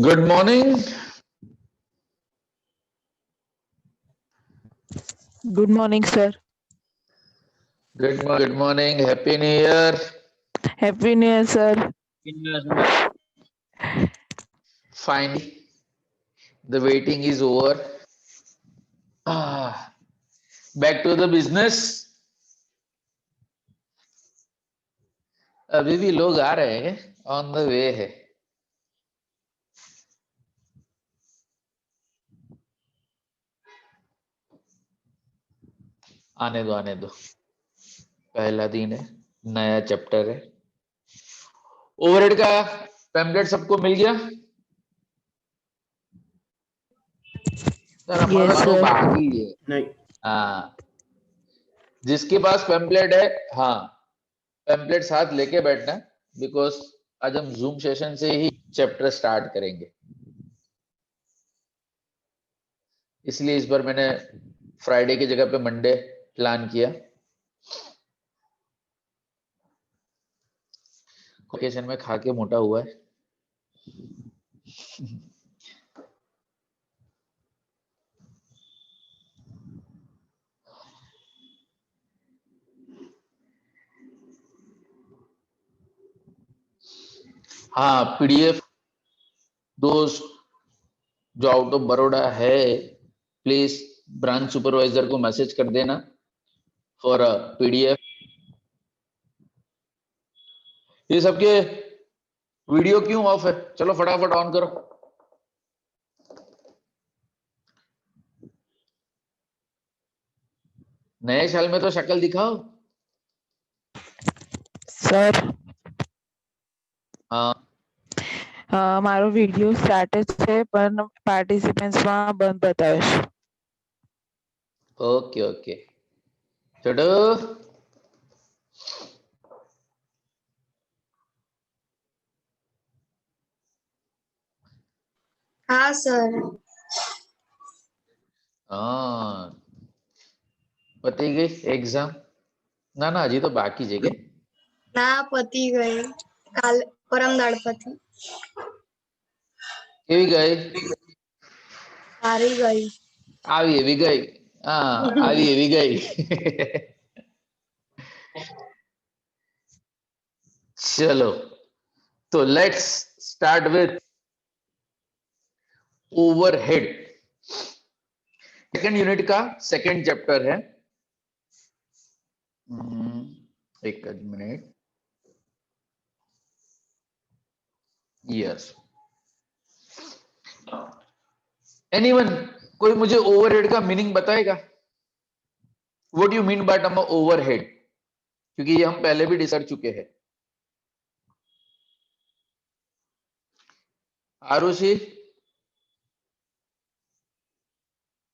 Good morning. Good morning, sir. Good morning. Happy New Year. Happy New Year, sir. Finally, the waiting is over. Back to the business. अभी भी लोग आ रहे हैं, on the way है. आने दो. पहला दिन है, नया चैप्टर है. ओवरहेड का पैम्पलेट सबको मिल गया? सर हमारा Yes, sir. बाकी है. नहीं. हाँ, जिसके पास पैम्पलेट है, हाँ पैम्पलेट साथ लेके बैठना, बिकॉज आज हम जूम सेशन से ही चैप्टर स्टार्ट करेंगे. इसलिए इस बार मैंने फ्राइडे की जगह पे मंडे प्लान किया. वेकेशन में खा के मोटा हुआ है. हाँ, पीडीएफ दोस्त जो आउट ऑफ बड़ौदा है, प्लीज ब्रांच सुपरवाइजर को मैसेज कर देना फॉर पीडीएफ. ये सबके वीडियो क्यों ऑफ है? चलो फटाफट ऑन करो. नए साल में तो शक्ल दिखाओ. Sir, हाँ, મારો વિડિયો સ્ટાર્ટ જ છે પણ પાર્ટિસિપન્ટ્સમાં બંધ બતાવે છે. Okay okay. छोटू हाँ सर. हाँ, પતી ગઈ એક્ઝામ? ના હજી તો બાકી છે કે? ના પતી ગઈ, કાલ પરમ દાડ પતી. કેવી ગઈ? સારી ગઈ. આવી એવી ગઈ. હા, આવી એવી ગઈ. चलो, तो let's start with overhead. Second unit का सेकेंड चैप्टर है. एक मिनट. यस, एनीवन कोई मुझे ओवरहेड का मीनिंग बताएगा? What you mean by term overhead? क्योंकि ये हम पहले भी डिस्कस कर चुके हैं. Arushi,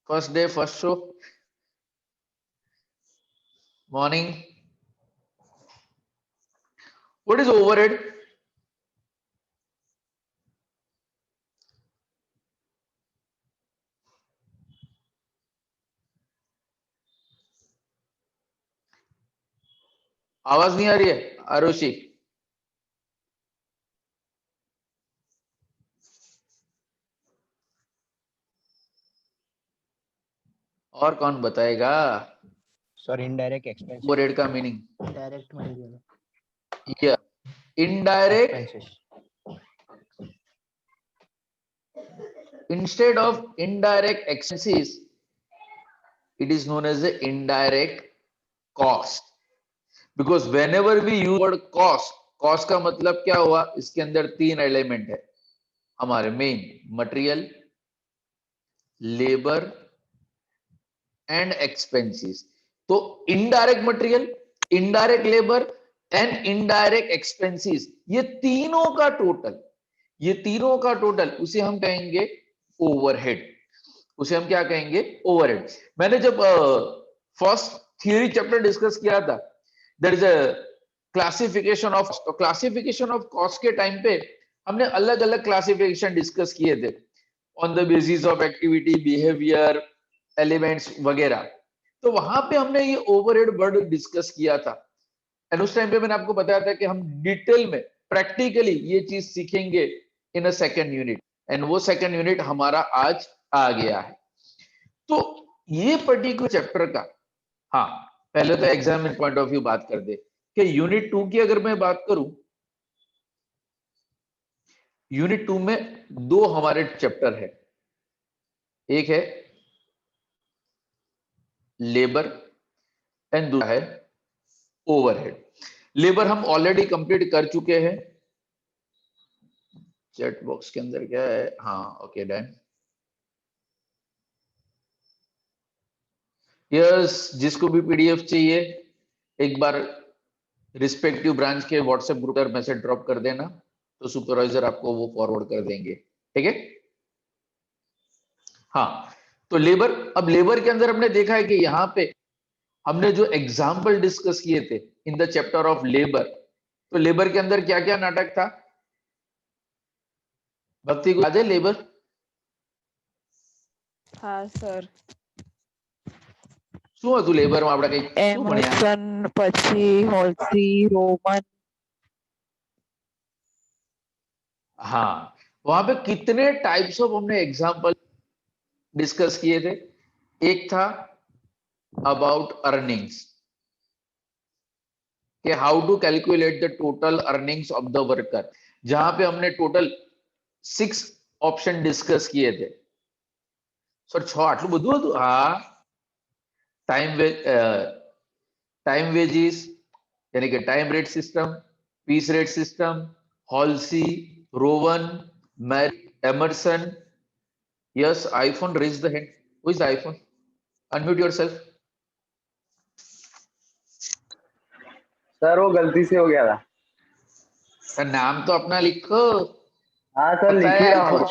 first day first show, morning. What is overhead? आवाज नहीं आ रही है आरुषि? और कौन बताएगा सर इनडायरेक्ट एक्सपेंसेस. ओवरहेड का मीनिंग? Direct material. या indirect. Instead of indirect expenses, it is known as the indirect cost. Because whenever we use word cost का मतलब क्या हुआ? इसके अंदर तीन एलिमेंट है हमारे main: material, labour and expenses. तो indirect material, indirect labour and indirect expenses, ये तीनों का टोटल उसे हम कहेंगे ओवरहेड. उसे हम क्या कहेंगे? ओवरहेड. मैंने जब फर्स्ट थियरी चैप्टर डिस्कस किया था, there is a classification of cost के टाइम पे हमने अलग अलग क्लासिफिकेशन डिस्कस किए थे on the basis of activity, behaviour, elements वगैरह. तो वहां पे हमने ये ओवरहेड वर्ड डिस्कस किया था. एंड उस टाइम पे मैंने आपको बताया था कि हम डिटेल में प्रैक्टिकली ये चीज सीखेंगे इन अ सेकेंड यूनिट. एंड वो सेकेंड यूनिट हमारा आज आ गया है. तो ये पर्टिकुलर चैप्टर का हाँ, पहले तो एग्जाम पॉइंट ऑफ व्यू बात कर दे कि यूनिट 2 की अगर मैं बात करूं, यूनिट 2 में दो हमारे चैप्टर है, एक है लेबर एंड दूसरा है ओवरहेड। लेबर हम ऑलरेडी कंप्लीट कर चुके हैं। चैट बॉक्स के अंदर क्या है, हाँ ओके डन। यस, जिसको भी पीडीएफ चाहिए एक बार रिस्पेक्टिव ब्रांच के व्हाट्सएप ग्रुप पर मैसेज ड्रॉप कर देना, तो सुपरवाइजर आपको वो फॉरवर्ड कर देंगे, ठीक है। हाँ, तो लेबर, अब लेबर के अंदर हमने देखा है कि यहाँ पे हमने जो एग्जाम्पल डिस्कस किए थे in the chapter of labour, तो लेबर के अंदर क्या क्या नाटक था भक्ति को याद है? लेबर हाँ सर, શું હતું લેબરમાં આપણે કઈ શું ભણ્યા? એમર્સન પછી હોલ્સી રોમન हाँ, वहां पे कितने टाइप्स ऑफ हमने एग्जाम्पल डिस्कस किए थे। एक था अबाउट अर्निंग्स, कि how to calculate the total earnings of the worker, जहां पे हमने टोटल 6 ऑप्शन डिस्कस किए थे। सर 6 આટલું બધું હતું? हाँ, टाइम वेजेस यानी कि time rate system, piece rate system, Halsey, Rowan, Emerson. Yes, iPhone, raise the hand. Who is iPhone? Unmute yourself. Sir वो गलती से हो गया था। नाम तो अपना लिखो, हाँ सर, पता लिख है ही रहा आपको। हूँ।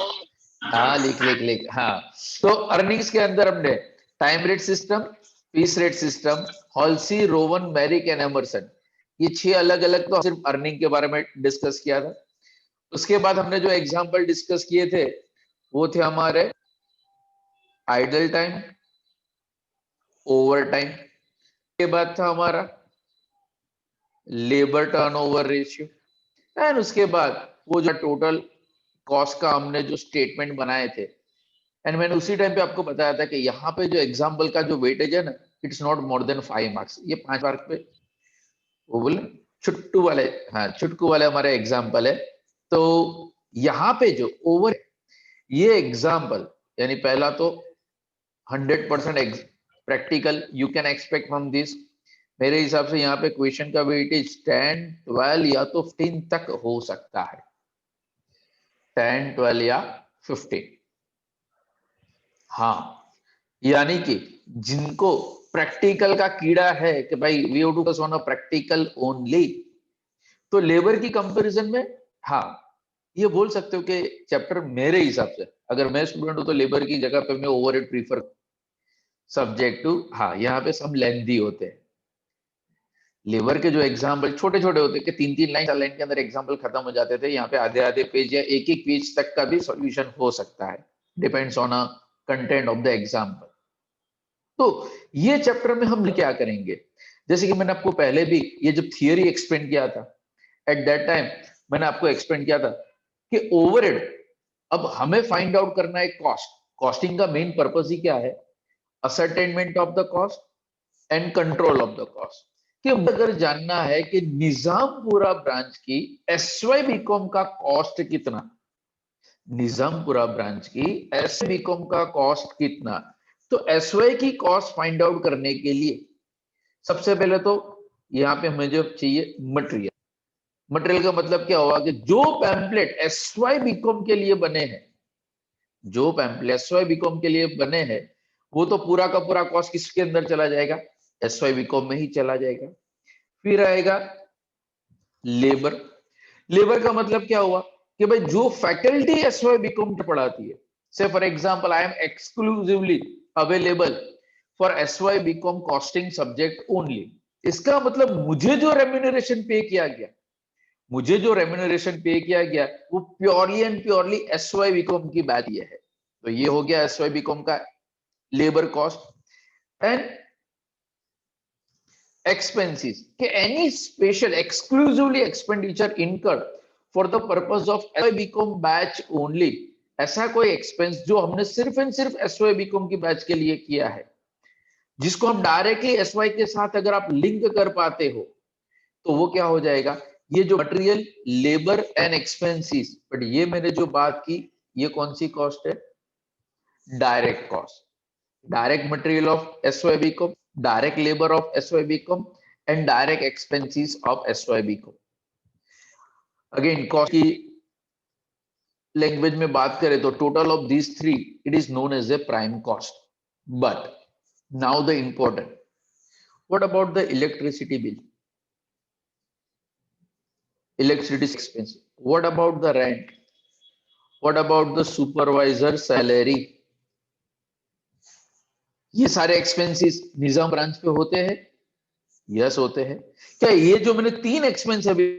हाँ, लिख लिख लिख। हाँ, तो अर्निंग्स के अंदर हमने time rate system, piece rate system, Halsey, Rowan, Merrick and Emerson, ये 6 अलग अलग तो सिर्फ अर्निंग के बारे में डिस्कस किया था। उसके बाद हमने जो एग्जांपल डिस्कस किए थे वो थे हमारे आइडल टाइम, ओवर टाइम, के बाद था हमारा लेबर टर्नओवर रेशियो, एंड उसके बाद वो जो टोटल कॉस्ट का हमने जो स्टेटमेंट बनाए थे। एंड मैंने उसी टाइम पे आपको बताया था कि यहाँ पे जो एग्जाम्पल का जो वेटेज है ना, it's not more than 5 marks. ये 5 मार्क पे वो बोले छुट्टू वाले, हाँ छुटकू वाले हमारे एग्जाम्पल है। तो यहाँ पे जो ओवर, ये एग्जाम्पल यानी पहला तो 100% practical you can expect from this. मेरे हिसाब से यहाँ पे क्वेश्चन का वेटेज 10, 12 या तो 15 तक हो सकता है, 10, 12 या 15। हाँ, यानी कि जिनको प्रैक्टिकल का कीड़ा है कि भाई we have to focus on a practical only, तो लेबर की कंपैरिजन में हाँ ये बोल सकते हो कि चैप्टर मेरे हिसाब से अगर मैं स्टूडेंट हूं तो लेबर की जगह पे मैं ओवरहेड प्रीफर सब्जेक्ट टू। हाँ, यहाँ पे सब लेंथी होते हैं। लेबर के जो एग्जाम्पल छोटे छोटे होते हैं कि 3-3 लाइन 4 लाइन के अंदर एग्जाम्पल खत्म हो जाते थे, यहाँ पे आधे आधे पेज या एक पेज तक का भी सॉल्यूशन हो सकता है, depends on a content of the example. तो ये चैप्टर में हम क्या करेंगे, जैसे कि मैंने आपको पहले भी ये जब थियरी एक्सप्लेन किया था, एट दैट टाइम मैंने आपको एक्सप्लेन किया था कि ओवरहेड, अब हमें फाइंड आउट करना है कॉस्ट। कॉस्टिंग का मेन पर्पस ही क्या है? Ascertainment of the cost and control of the cost. कि अगर जानना है कि निजामपुरा ब्रांच की एसवाई बीकॉम का कॉस्ट कितना, निजामपुरा ब्रांच की एसवाई बीकॉम का कॉस्ट कितना, तो एसवाई की कॉस्ट फाइंड आउट करने के लिए सबसे पहले तो यहाँ पे हमें जो चाहिए मटेरियल। मटेरियल का मतलब क्या होगा कि जो पैम्पलेट एसवाई बीकॉम के लिए बने हैं, जो पैम्पलेट एसवाई बीकॉम के लिए बने हैं, वो तो पूरा का पूरा कॉस्ट किसके अंदर चला जाएगा? एसवाई बीकॉम में ही चला जाएगा। फिर आएगा लेबर। लेबर का मतलब क्या हुआ कि भाई जो फैकल्टी एसवाई बीकॉम पढ़ाती है, say for example I am exclusively available for SY BCom costing subject only. इसका मतलब मुझे जो रेम्यूनरेशन पे किया गया, मुझे जो रेम्यूनरेशन पे किया गया वो purely and purely SY BCom की बैच ये है। तो ये हो गया एसवाई बीकॉम का लेबर कॉस्ट। एंड expenses कि any special exclusively expenditure incurred for the purpose of SY BCom batch only, ऐसा कोई एक्सपेंस जो हमने सिर्फ एंड सिर्फ SY BCom की बैच के लिए किया है, जिसको हम डायरेक्टली एसवाई के साथ अगर आप लिंक कर पाते हो तो वो क्या हो जाएगा, ये जो material, labour and expenses, but ये मैंने जो बात की ये कौन सी कॉस्ट है, direct cost, direct material of SYBCom, direct labor of SYBCom and direct expenses of SYBCom. Again, cost की लैंग्वेज में बात करें तो total of these three it is known as a prime cost. But now the important, what about the electricity bill, electricity expense, what about the rent, what about the supervisor salary, ये सारे expenses निजाम branch पे होते हैं, yes होते हैं। क्या ये जो मैंने तीन एक्सपेंस अभी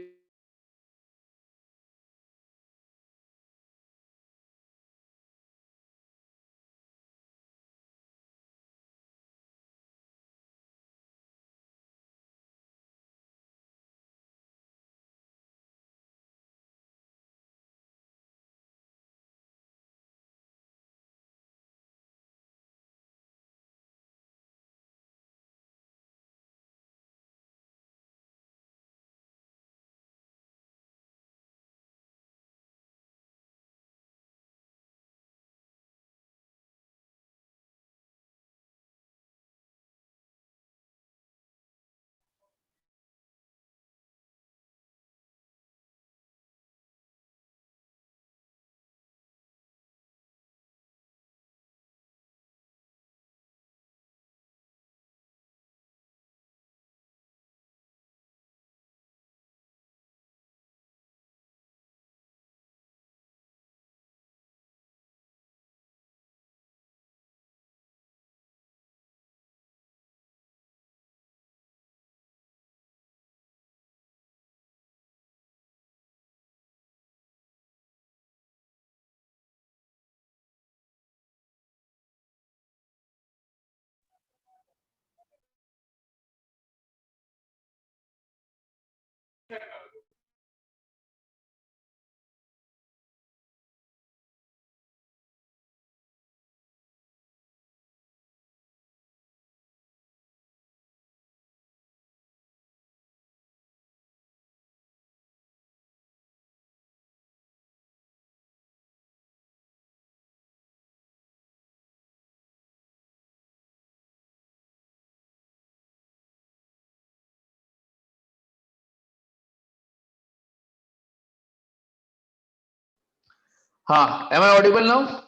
हाँ, am I audible now?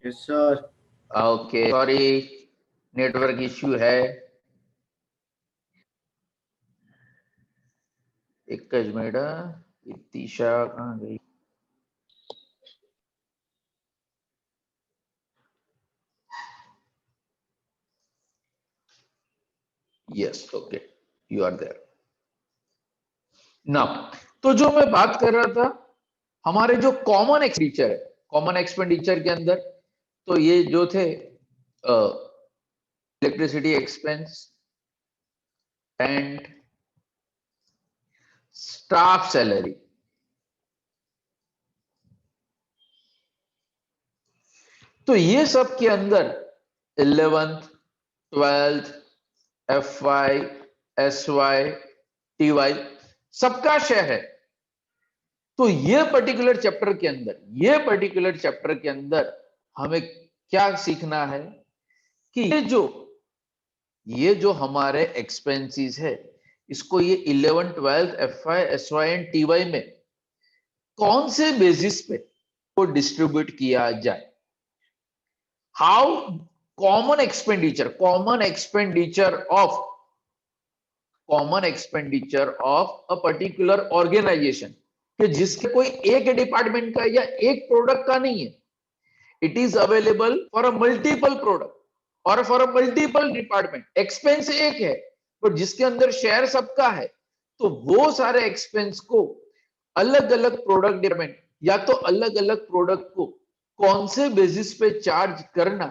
Yes, sir. Okay, sorry, network issue है। एक मिनट, इतिशा कहाँ गई? Yes, okay, you are there now. तो जो मैं बात कर रहा था, हमारे जो कॉमन एक्सपेंडिचर है, कॉमन एक्सपेंडिचर के अंदर तो ये जो थे electricity expense and staff salary, तो ये सब के अंदर 11th 12th FY SY TY सबका शेयर है। तो ये पर्टिकुलर चैप्टर के अंदर हमें क्या सीखना है कि ये जो हमारे एक्सपेंसेस है, इसको ये 11th 12th FY SY and TY में कौन से बेसिस पे को डिस्ट्रीब्यूट किया जाए। How common expenditure of a particular organisation, कि जिसके कोई एक डिपार्टमेंट का या एक प्रोडक्ट का नहीं है, it is available for a multiple product और for a multiple department. Expense एक है पर जिसके अंदर शेयर सबका है, तो वो सारे एक्सपेंस को अलग अलग प्रोडक्ट डिपार्टमेंट या तो अलग अलग प्रोडक्ट को कौन से बेसिस पे चार्ज करना,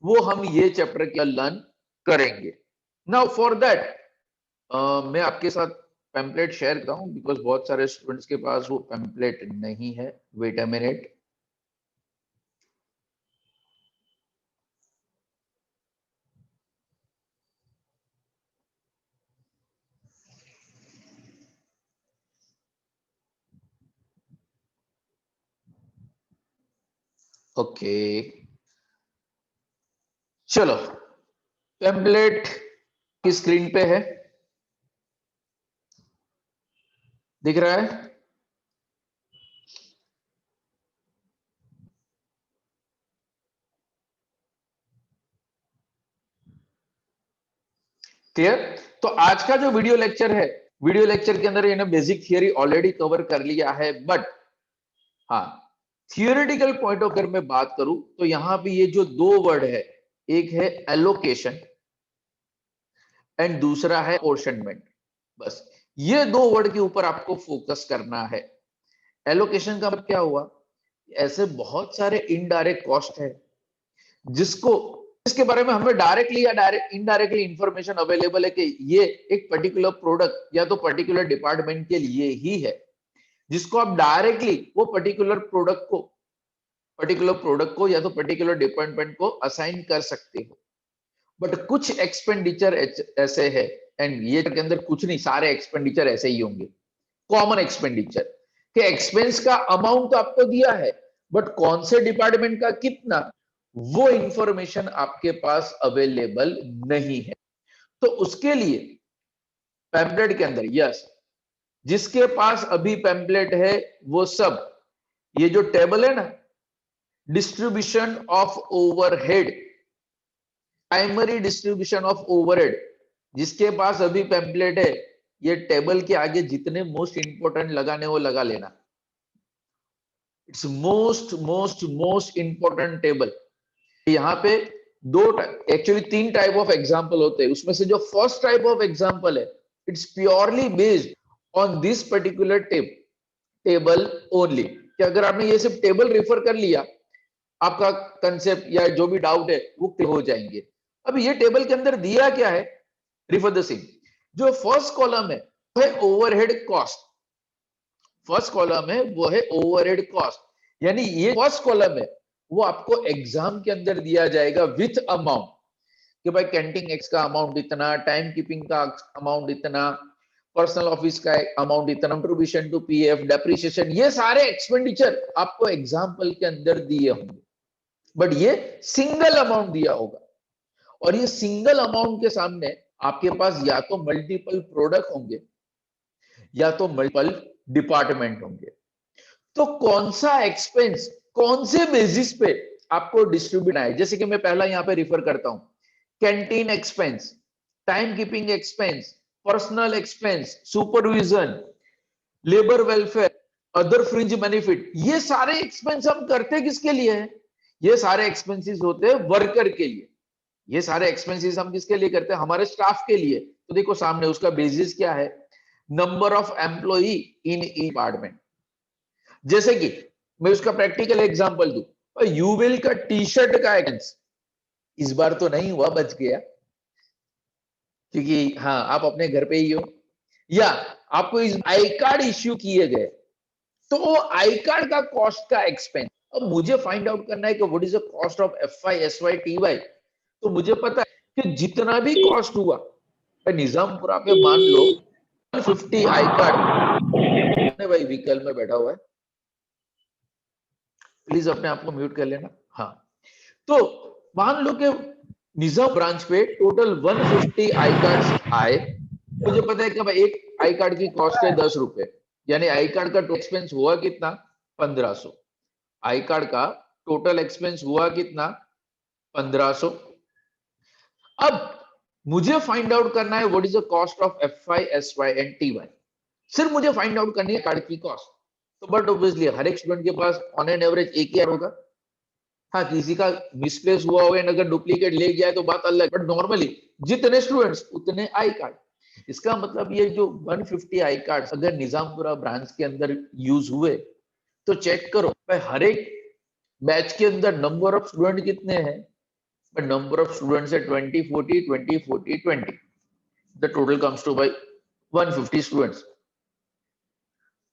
वो हम ये चैप्टर के लर्न करेंगे। नाउ फॉर दैट मैं आपके साथ पैम्पलेट शेयर करता हूं, बिकॉज बहुत सारे स्टूडेंट्स के पास वो पैम्पलेट नहीं है। Wait a minute. ओके, चलो टेम्पलेट की स्क्रीन पे है, दिख रहा है? क्लियर? तो आज का जो वीडियो लेक्चर है, वीडियो लेक्चर के अंदर इन्हें बेसिक थियरी ऑलरेडी कवर कर लिया है, बट हाँ, थियोरेटिकल पॉइंट ऑफ व्यू में बात करूं तो यहां पे ये जो दो वर्ड है, एक है एलोकेशन एंड दूसरा है अपोर्शनमेंट। बस ये दो वर्ड के ऊपर आपको फोकस करना है। एलोकेशन का मतलब क्या हुआ? ऐसे बहुत सारे इनडायरेक्ट कॉस्ट है इसके बारे में हमें डायरेक्टली या इनडायरेक्टली इंफॉर्मेशन अवेलेबल है कि ये एक पर्टिकुलर प्रोडक्ट या तो पर्टिकुलर डिपार्टमेंट के लिए ही है, जिसको आप डायरेक्टली वो पर्टिकुलर प्रोडक्ट को या तो पर्टिकुलर डिपार्टमेंट को असाइन कर सकते हो। बट कुछ एक्सपेंडिचर ऐसे है, एंड ये के अंदर कुछ नहीं, सारे एक्सपेंडिचर ऐसे ही होंगे, कॉमन एक्सपेंडिचर के एक्सपेंस का अमाउंट तो आपको दिया है, बट कौन से डिपार्टमेंट का कितना, वो इंफॉर्मेशन आपके पास अवेलेबल नहीं है। तो उसके लिए पैम्पलेट के अंदर, यस, जिसके पास अभी पैम्पलेट है वो सब, ये जो टेबल है ना, distribution of overhead, primary distribution of overhead, जिसके पास अभी पैम्पलेट है, ये टेबल के आगे जितने मोस्ट इंपोर्टेंट लगाने वो लगा लेना। It's most important table. यहाँ पे एक्चुअली तीन टाइप ऑफ एग्जाम्पल होते हैं, उसमें से जो फर्स्ट टाइप ऑफ एग्जाम्पल है, it's purely based on this particular table only. कि अगर आपने ये सिर्फ टेबल रेफर कर लिया, आपका कंसेप्ट या जो भी डाउट है वो क्लियर हो जाएंगे। अब ये टेबल के अंदर दिया क्या है, रिफर द सेम। जो फर्स्ट कॉलम है वो है ओवरहेड कॉस्ट, फर्स्ट कॉलम है वो है ओवरहेड कॉस्ट, यानी ये फर्स्ट कॉलम है वो आपको एग्जाम के अंदर दिया जाएगा विथ अमाउंट, कि भाई कैंटीन एक्स का अमाउंट इतना, टाइम कीपिंग का अमाउंट इतना, पर्सनल ऑफिस का अमाउंट इतना, कंट्रीब्यूशन टू पीएफ, डेप्रिसिएशन, ये सारे एक्सपेंडिचर आपको एग्जाम्पल के अंदर दिए होंगे, बट ये सिंगल अमाउंट दिया होगा। और ये सिंगल अमाउंट के सामने आपके पास या तो मल्टीपल प्रोडक्ट होंगे या तो मल्टीपल डिपार्टमेंट होंगे। तो कौन सा एक्सपेंस कौन से बेसिस पे आपको डिस्ट्रीब्यूट है, जैसे कि मैं पहला यहां पे रिफर करता हूं, canteen expense, time keeping expense, personal expense, supervision, labour welfare, other fringe benefit, ये सारे एक्सपेंस हम करते किसके लिए हैं? ये सारे एक्सपेंसेस होते हैं वर्कर के लिए। ये सारे एक्सपेंसेस हम किसके लिए करते हैं? हमारे स्टाफ के लिए। तो देखो सामने उसका बेसिस क्या है, number of employee in department. जैसे कि मैं उसका प्रैक्टिकल एग्जांपल दूं, यूविल का टी शर्ट का एक्सपेंस इस बार तो नहीं हुआ, बच गया, क्योंकि हाँ आप अपने घर पे ही हो, या आपको इस आई कार्ड इश्यू किए गए, तो वो आई कार्ड का कॉस्ट का एक्सपेंस। अब मुझे फाइंड आउट करना है कि what is the cost of FI SY TY, तो मुझे पता है कि जितना भी कॉस्ट हुआ, निजामपुरा पे मान लो 150 आई कार्ड, भाई व्हीकल में बैठा हुआ है, प्लीज अपने आप को म्यूट कर लेना। हाँ, तो मान लो कि निजाम ब्रांच पे टोटल 150 आई कार्ड आए, मुझे पता है कि भाई एक आई कार्ड की कॉस्ट है 10 रुपए, यानी आई कार्ड का एक्सपेंस हुआ कितना, 1500। आई कार्ड का टोटल एक्सपेंस हुआ कितना, 1500। अब मुझे फाइंड आउट करना है what is the cost of FI SY and TY, सिर्फ मुझे फाइंड आउट करनी है कार्ड की कॉस्ट। तो बट ऑब्वियसली हर एक स्टूडेंट के पास ऑन एन एवरेज एक ही होगा, हाँ किसी का मिसप्लेस हुआ होगा, अगर डुप्लीकेट ले गया है तो बात अलग, बट नॉर्मली जितने स्टूडेंट्स उतने आई कार्ड। इसका मतलब ये जो 150 आई कार्ड अगर निजामपुरा ब्रांच के अंदर यूज हुए, तो चेक करो भाई हर एक बैच के अंदर नंबर ऑफ स्टूडेंट कितने हैं, नंबर ऑफ स्टूडेंट्स है 20 40 20 40 20, the total comes two by 150 students.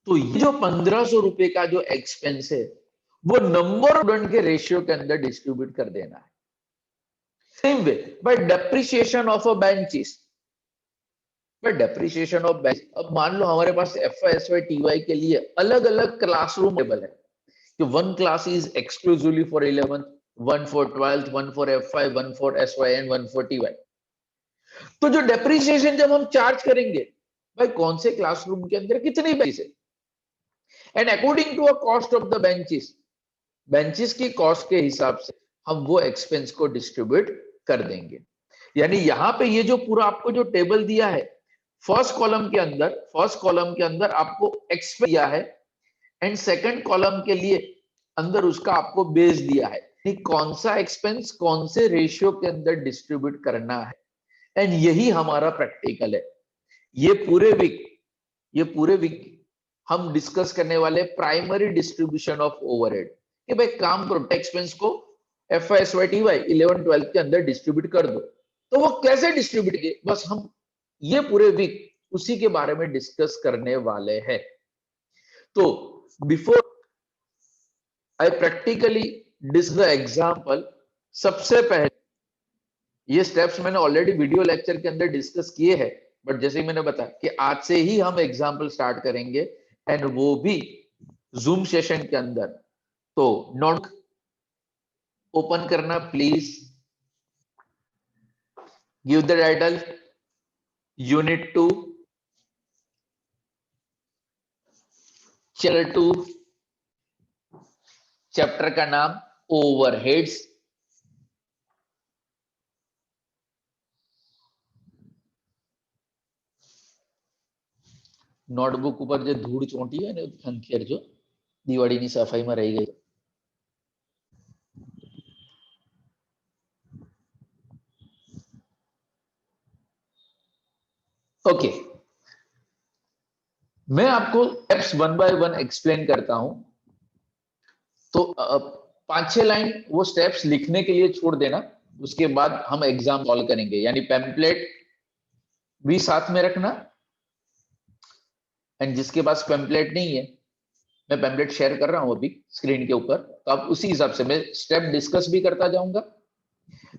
तो ये जो 1500 रुपए का जो एक्सपेंस है, वो नंबर ऑफ स्टूडेंट के रेशियो के अंदर डिस्ट्रीब्यूट कर देना है। Same way by depreciation of a benches, bye depreciation of bench. अब मान लो हमारे पास FI SY TY के लिए अलग अलग क्लासरूम टेबल है, कि one class is exclusively for 11th, one for 12th, one for F5, one for SY and one for TY। तो जो डेप्रिसिएशन जब हम चार्ज करेंगे, भाई कौन से क्लासरूम के अंदर कितनी बेंचेस है, and according to a cost of the benches की कॉस्ट के हिसाब से हम वो एक्सपेंस को डिस्ट्रीब्यूट कर देंगे। यानी यहां पे ये जो पूरा आपको जो टेबल दिया है, फर्स्ट कॉलम के अंदर आपको एक्सपेंस दिया है, एंड सेकंड कॉलम के लिए अंदर उसका आपको बेस दिया है कि कौन सा एक्सपेंस कौन से रेशियो के अंदर डिस्ट्रीब्यूट करना है। एंड यही हमारा प्रैक्टिकल है। ये पूरे वीक हम डिस्कस करने वाले प्राइमरी डिस्ट्रीब्यूशन ऑफ ओवरहेड, कि भाई काम करो, एक्सपेंस को FY SY TY 11 12 के अंदर डिस्ट्रीब्यूट कर दो। तो वो कैसे डिस्ट्रीब्यूट किए, बस हम ये पूरे वीक उसी के बारे में डिस्कस करने वाले हैं। तो before I practically discuss the example, सबसे पहले ये स्टेप्स मैंने ऑलरेडी वीडियो लेक्चर के अंदर डिस्कस किए हैं, बट जैसे ही मैंने बताया कि आज से ही हम एग्जांपल स्टार्ट करेंगे, एंड वो भी जूम सेशन के अंदर। तो नोट ओपन करना please, give the title unit 2 chapter 2, chapter का नाम ओवरहेड्स। नोटबुक ऊपर जो धूड़ चोटी है ने खंखेर जो दिवाड़ी ની સફાઈ માં રહી ગઈ। ओके, मैं आपको स्टेप्स 1 बाय 1 एक्सप्लेन करता हूं। तो 5-6 लाइन वो स्टेप्स लिखने के लिए छोड़ देना, उसके बाद हम एग्जाम सॉल्व करेंगे। यानी पैम्पलेट भी साथ में रखना, एंड जिसके पास पैम्पलेट नहीं है, मैं पैम्पलेट शेयर कर रहा हूं अभी स्क्रीन के ऊपर, तो आप उसी हिसाब से मैं स्टेप डिस्कस भी करता जाऊंगा,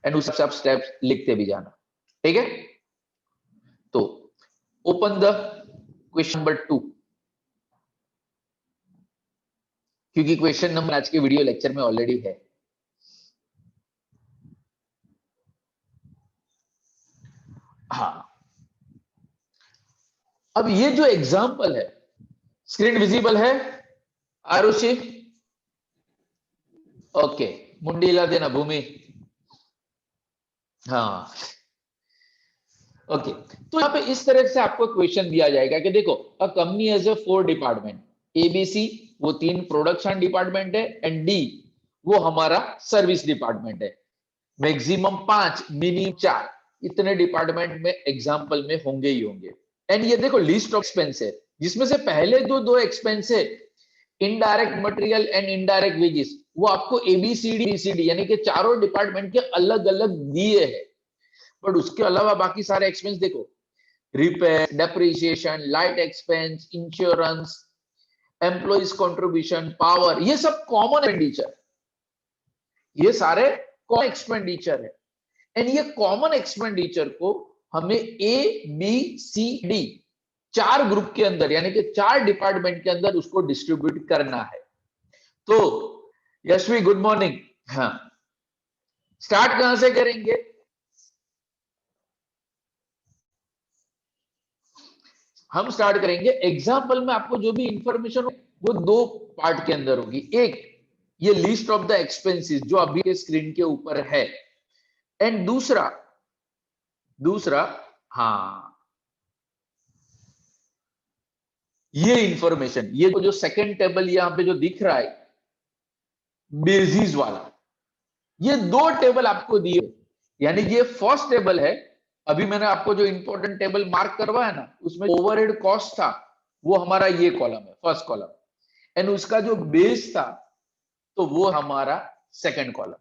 एंड उस हिसाब से आप स्टेप्स लिखते भी जाना, ठीक है। तो ओपन द क्वेश्चन नंबर 2, क्योंकि क्वेश्चन नंबर आज के वीडियो लेक्चर में ऑलरेडी है। हाँ, अब ये जो एग्जाम्पल है, स्क्रीन विजिबल है आरुषि? ओके, मुंडी हिला देना भूमि। हाँ, ओके। तो यहाँ पे इस तरह से आपको क्वेश्चन दिया जाएगा कि देखो, a company has a 4 department, ABC वो 3 प्रोडक्शन डिपार्टमेंट है, एंड D वो हमारा सर्विस डिपार्टमेंट है। मैक्सिमम 5, मिनिमम 4 इतने डिपार्टमेंट में एग्जाम्पल में होंगे ही होंगे। एंड ये देखो लिस्ट ऑफ एक्सपेंस है, जिसमें से पहले दो एक्सपेंस है, indirect material and indirect wages, वो आपको ABCD यानी कि चारों डिपार्टमेंट के अलग अलग दिए हैं। बट उसके अलावा बाकी सारे एक्सपेंस देखो, repair, depreciation, light expense, insurance, employees contribution, power, ये सब कॉमन एक्सपेंडिचर, ये सारे कॉमन एक्सपेंडिचर है। एंड ये कॉमन एक्सपेंडिचर को हमें ABCD 4 ग्रुप के अंदर, यानी कि 4 डिपार्टमेंट के अंदर उसको डिस्ट्रीब्यूट करना है। तो यशवी गुड मॉर्निंग। हाँ, स्टार्ट कहां से करेंगे? हम स्टार्ट करेंगे एग्जाम्पल में, आपको जो भी इंफॉर्मेशन वो 2 पार्ट के अंदर होगी। एक ये लिस्ट ऑफ द एक्सपेंसेस जो अभी के स्क्रीन के ऊपर है, एंड दूसरा हाँ ये इंफॉर्मेशन, ये जो सेकंड टेबल यहां पे जो दिख रहा है बेसिस वाला, ये 2 टेबल आपको दिए, यानी ये फर्स्ट टेबल है। अभी मैंने आपको जो इंपॉर्टेंट टेबल मार्क करवाया ना, उसमें ओवरहेड कॉस्ट था, वो हमारा ये कॉलम है, फर्स्ट कॉलम, एंड उसका जो बेस था तो वो हमारा सेकंड कॉलम।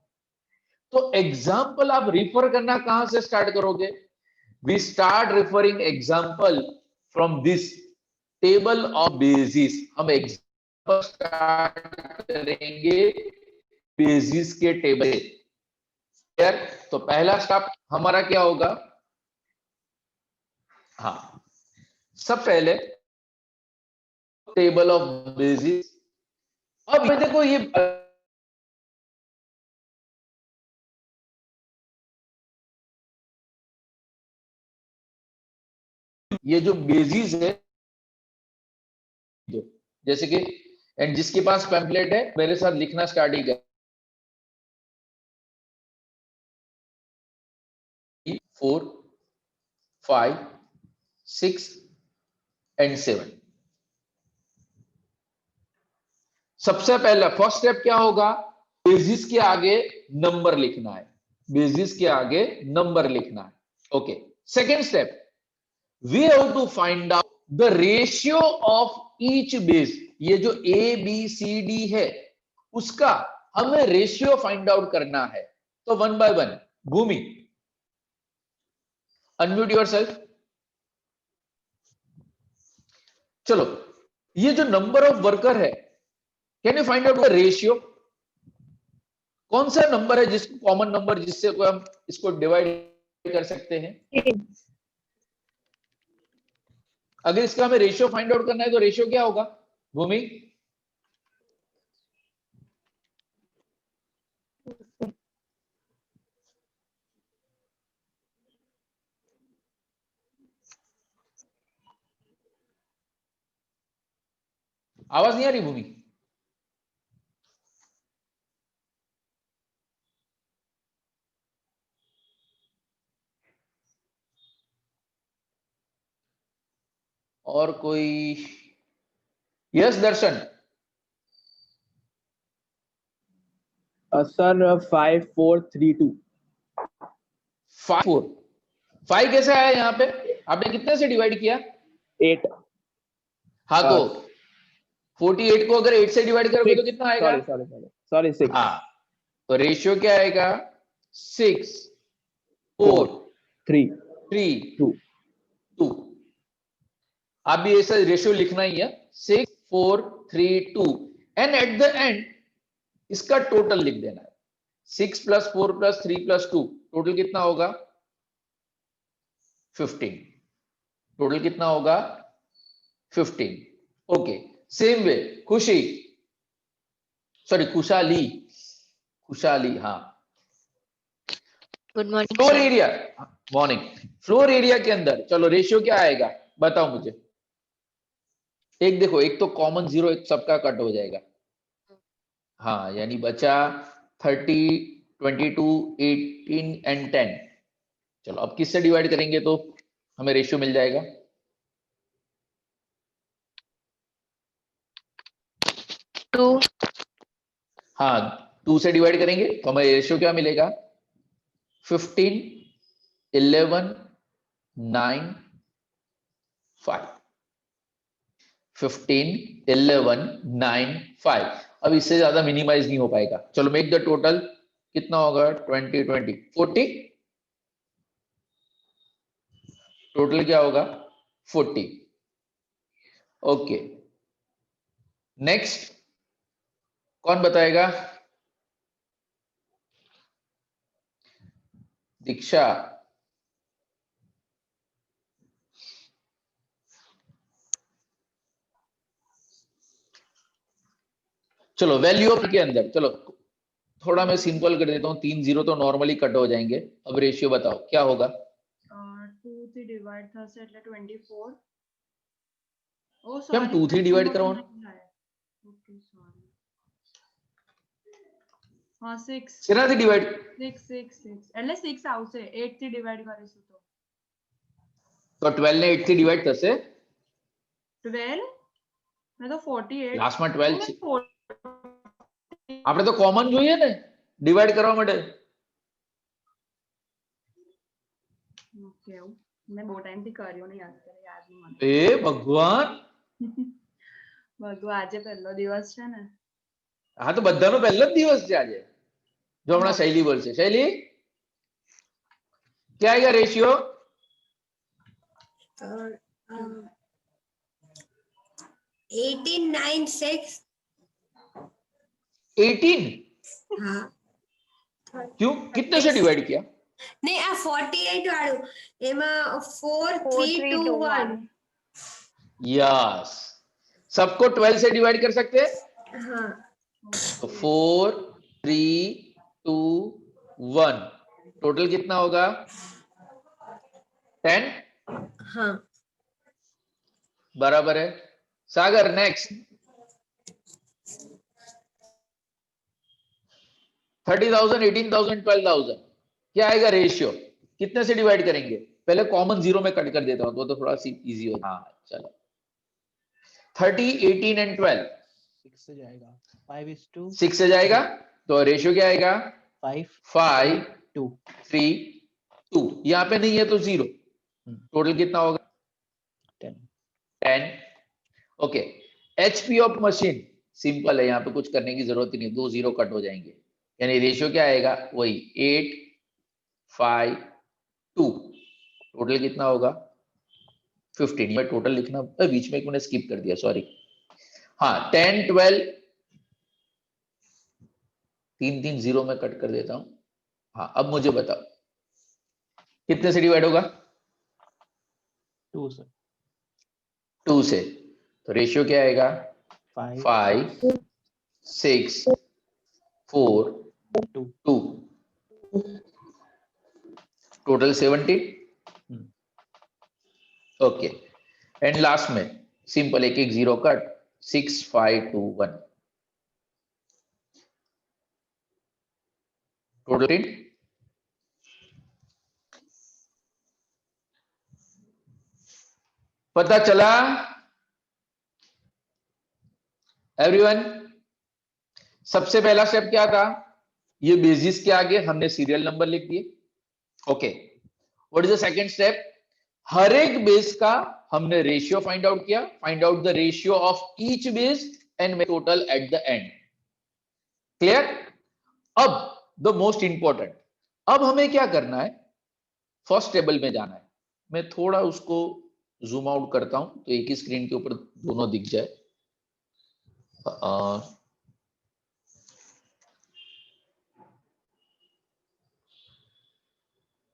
तो एग्जाम्पल आप रिफर करना कहां से स्टार्ट करोगे? We start referring example from this table of basis. हम एग्जाम्पल स्टार्ट करेंगे बेसिस के टेबल। तो पहला स्टेप हमारा क्या होगा? हाँ, सब पहले टेबल ऑफ बेसिस, अब ये देखो ये जो बेसिस है, जैसे कि एंड जिसके पास पैम्पलेट है मेरे साथ लिखना स्टार्ट ही कर 4 5 6 एंड 7। सबसे पहला फर्स्ट स्टेप क्या होगा, बेसिस के आगे नंबर लिखना है, बेसिस के आगे नंबर लिखना है। Okay, second step, we have to find out the ratio of each base. ये जो ए बी सी डी है उसका हमें रेशियो फाइंड आउट करना है। तो one by one, Bhumi unmute yourself. चलो, ये जो नंबर ऑफ वर्कर है, can you find out the ratio? कौन सा नंबर है जिसको कॉमन नंबर जिससे को हम इसको डिवाइड कर सकते हैं? अगर इसका हमें रेशियो फाइंड आउट करना है तो रेशियो क्या होगा भूमि? आवाज नहीं आ रही भूमि? और कोई? यस दर्शन। सर 5 4 3 2। 5 4 5 कैसे आया यहाँ पे? आपने कितने से डिवाइड किया? 8। हाँ, तो 48 को अगर 8 से डिवाइड करोगे तो कितना आएगा? सॉरी 6। हाँ, तो रेशियो क्या आएगा? 6 4 3 3 2। आप भी ऐसा रेशियो लिखना ही है, 6 4 3 2, एंड एट द एंड इसका टोटल लिख देना है। 6 + 4 + 3 + 2 टोटल कितना होगा? 15। टोटल कितना होगा? 15। ओके, सेम वे खुशी, सॉरी खुशाली, खुशाली, हाँ, good morning floor sir. Area, morning. Floor area के अंदर चलो रेशियो क्या आएगा बताओ मुझे। एक देखो, एक तो कॉमन 0, एक सबका कट हो जाएगा। हाँ, यानी बचा 30 22 18 एंड 10। चलो अब किससे डिवाइड करेंगे तो हमें रेशियो मिल जाएगा? टू। हाँ, 2 से डिवाइड करेंगे तो हमें रेशियो क्या मिलेगा? 15 11 9 5। 15 11 9 5। अब इससे ज्यादा मिनिमाइज नहीं हो पाएगा। चलो मेक द टोटल, कितना होगा? 20 20 40। टोटल क्या होगा? 40। ओके, नेक्स्ट कौन बताएगा? दीक्षा। चलो वैल्यू ऑफ के अंदर, चलो थोड़ा मैं सिंपल कर देता हूँ, 3 0 तो नॉर्मली कट हो जाएंगे। अब रेशियो बताओ क्या होगा? 2 થી ડિવાઇડ થશે એટલે 24. ઓ કેમ સોરી 2 3 डिवाइड करवाना? Okay sorry. હા 6 કેનાથી ડિવાइड? 6 6 6 એટલે 6 આવશે. 8 થી ડિવાઇડ કરીશું તો તો 12 ને 8 થી ડિવાइड થશે। 12 મેં તો 48 લાસ્ટ માં 12 છે, 40. આપણે તો કોમન જોઈએ ને ડિવાइड કરવા માટે। ઓકે, મેં બહુ ટાઈમ થી કર્યો નહીં, યાદ કરે યાદ નહીં મને। એ ભગવાન, ભગવા આજે પહેલો દિવસ છે ને। હા તો બધાનો પહેલો જ દિવસ છે આજે। જો હમણાં શૈલી બોલશે, શૈલી क्या आएगा रेशियो? 18 9 6। 18। हाँ क्यों, कितने से डिवाइड किया? नहीं, आ 48 वाળું એમાં 4 3 2 1। यस, सबको 12 से डिवाइड कर सकते हैं। हाँ तो 4 3 2 1 टोटल कितना होगा 10 हाँ बराबर है। सागर नेक्स्ट 30,000 18,000 12,000 क्या आएगा रेशियो कितने से डिवाइड करेंगे पहले कॉमन जीरो में कट कर देता हूं तो थोड़ा सी इजी हो। हाँ चलो 30 18 एंड 12 6 से जाएगा 5:2 6 से जाएगा तो रेशियो क्या आएगा 5 5 2 3 2 यहां पे नहीं है तो 0 टोटल कितना होगा 10 10 okay HP of machine simple है यहां पे कुछ करने की जरूरत ही नहीं 2 0 कट हो जाएंगे यानी रेशियो क्या आएगा वही 8 5 2 टोटल कितना होगा 15 ये टोटल लिखना बीच में एक मैंने स्किप कर दिया सॉरी। हाँ 10 12 3 0 में कट कर देता हूं। हाँ अब मुझे बताओ कितने से डिवाइड होगा 2 से 2 से तो रेशियो क्या आएगा 5 5 6 4 2 2 टोटल 17 ओके एंड लास्ट में सिंपल एक एक जीरो कट 6 5 2 1 टोटल पता चला एवरीवन। सबसे पहला स्टेप क्या था ये बेसिस के आगे हमने सीरियल नंबर लिख दिए okay what is the second step हर एक बेस का हमने रेशियो फाइंड आउट किया find out the ratio of each base and total at the end clear. अब द मोस्ट इंपॉर्टेंट अब हमें क्या करना है फर्स्ट टेबल में जाना है। मैं थोड़ा उसको जूम आउट करता हूं तो एक ही स्क्रीन के ऊपर दोनों दिख जाए।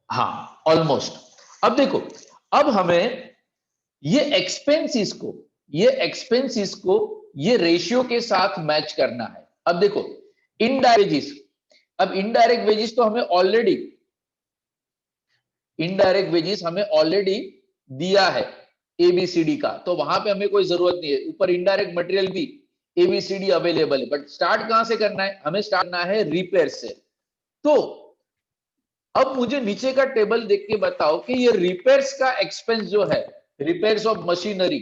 हाँ ऑलमोस्ट अब देखो अब हमें ये एक्सपेंसिस को ये रेशियो के साथ मैच करना है। अब देखो इनडायरेक्ट वेजेस अब इनडायरेक्ट वेजेस तो हमें ऑलरेडी दिया है एबीसीडी का तो वहां पे हमें कोई जरूरत नहीं है ऊपर इनडायरेक्ट मटेरियल भी एबीसीडी अवेलेबल है बट स्टार्ट कहां से करना है हमें स्टार्ट करना है रिपेयर से। तो अब मुझे नीचे का टेबल देख के बताओ कि ये रिपेयर्स का एक्सपेंस जो है रिपेयर्स ऑफ मशीनरी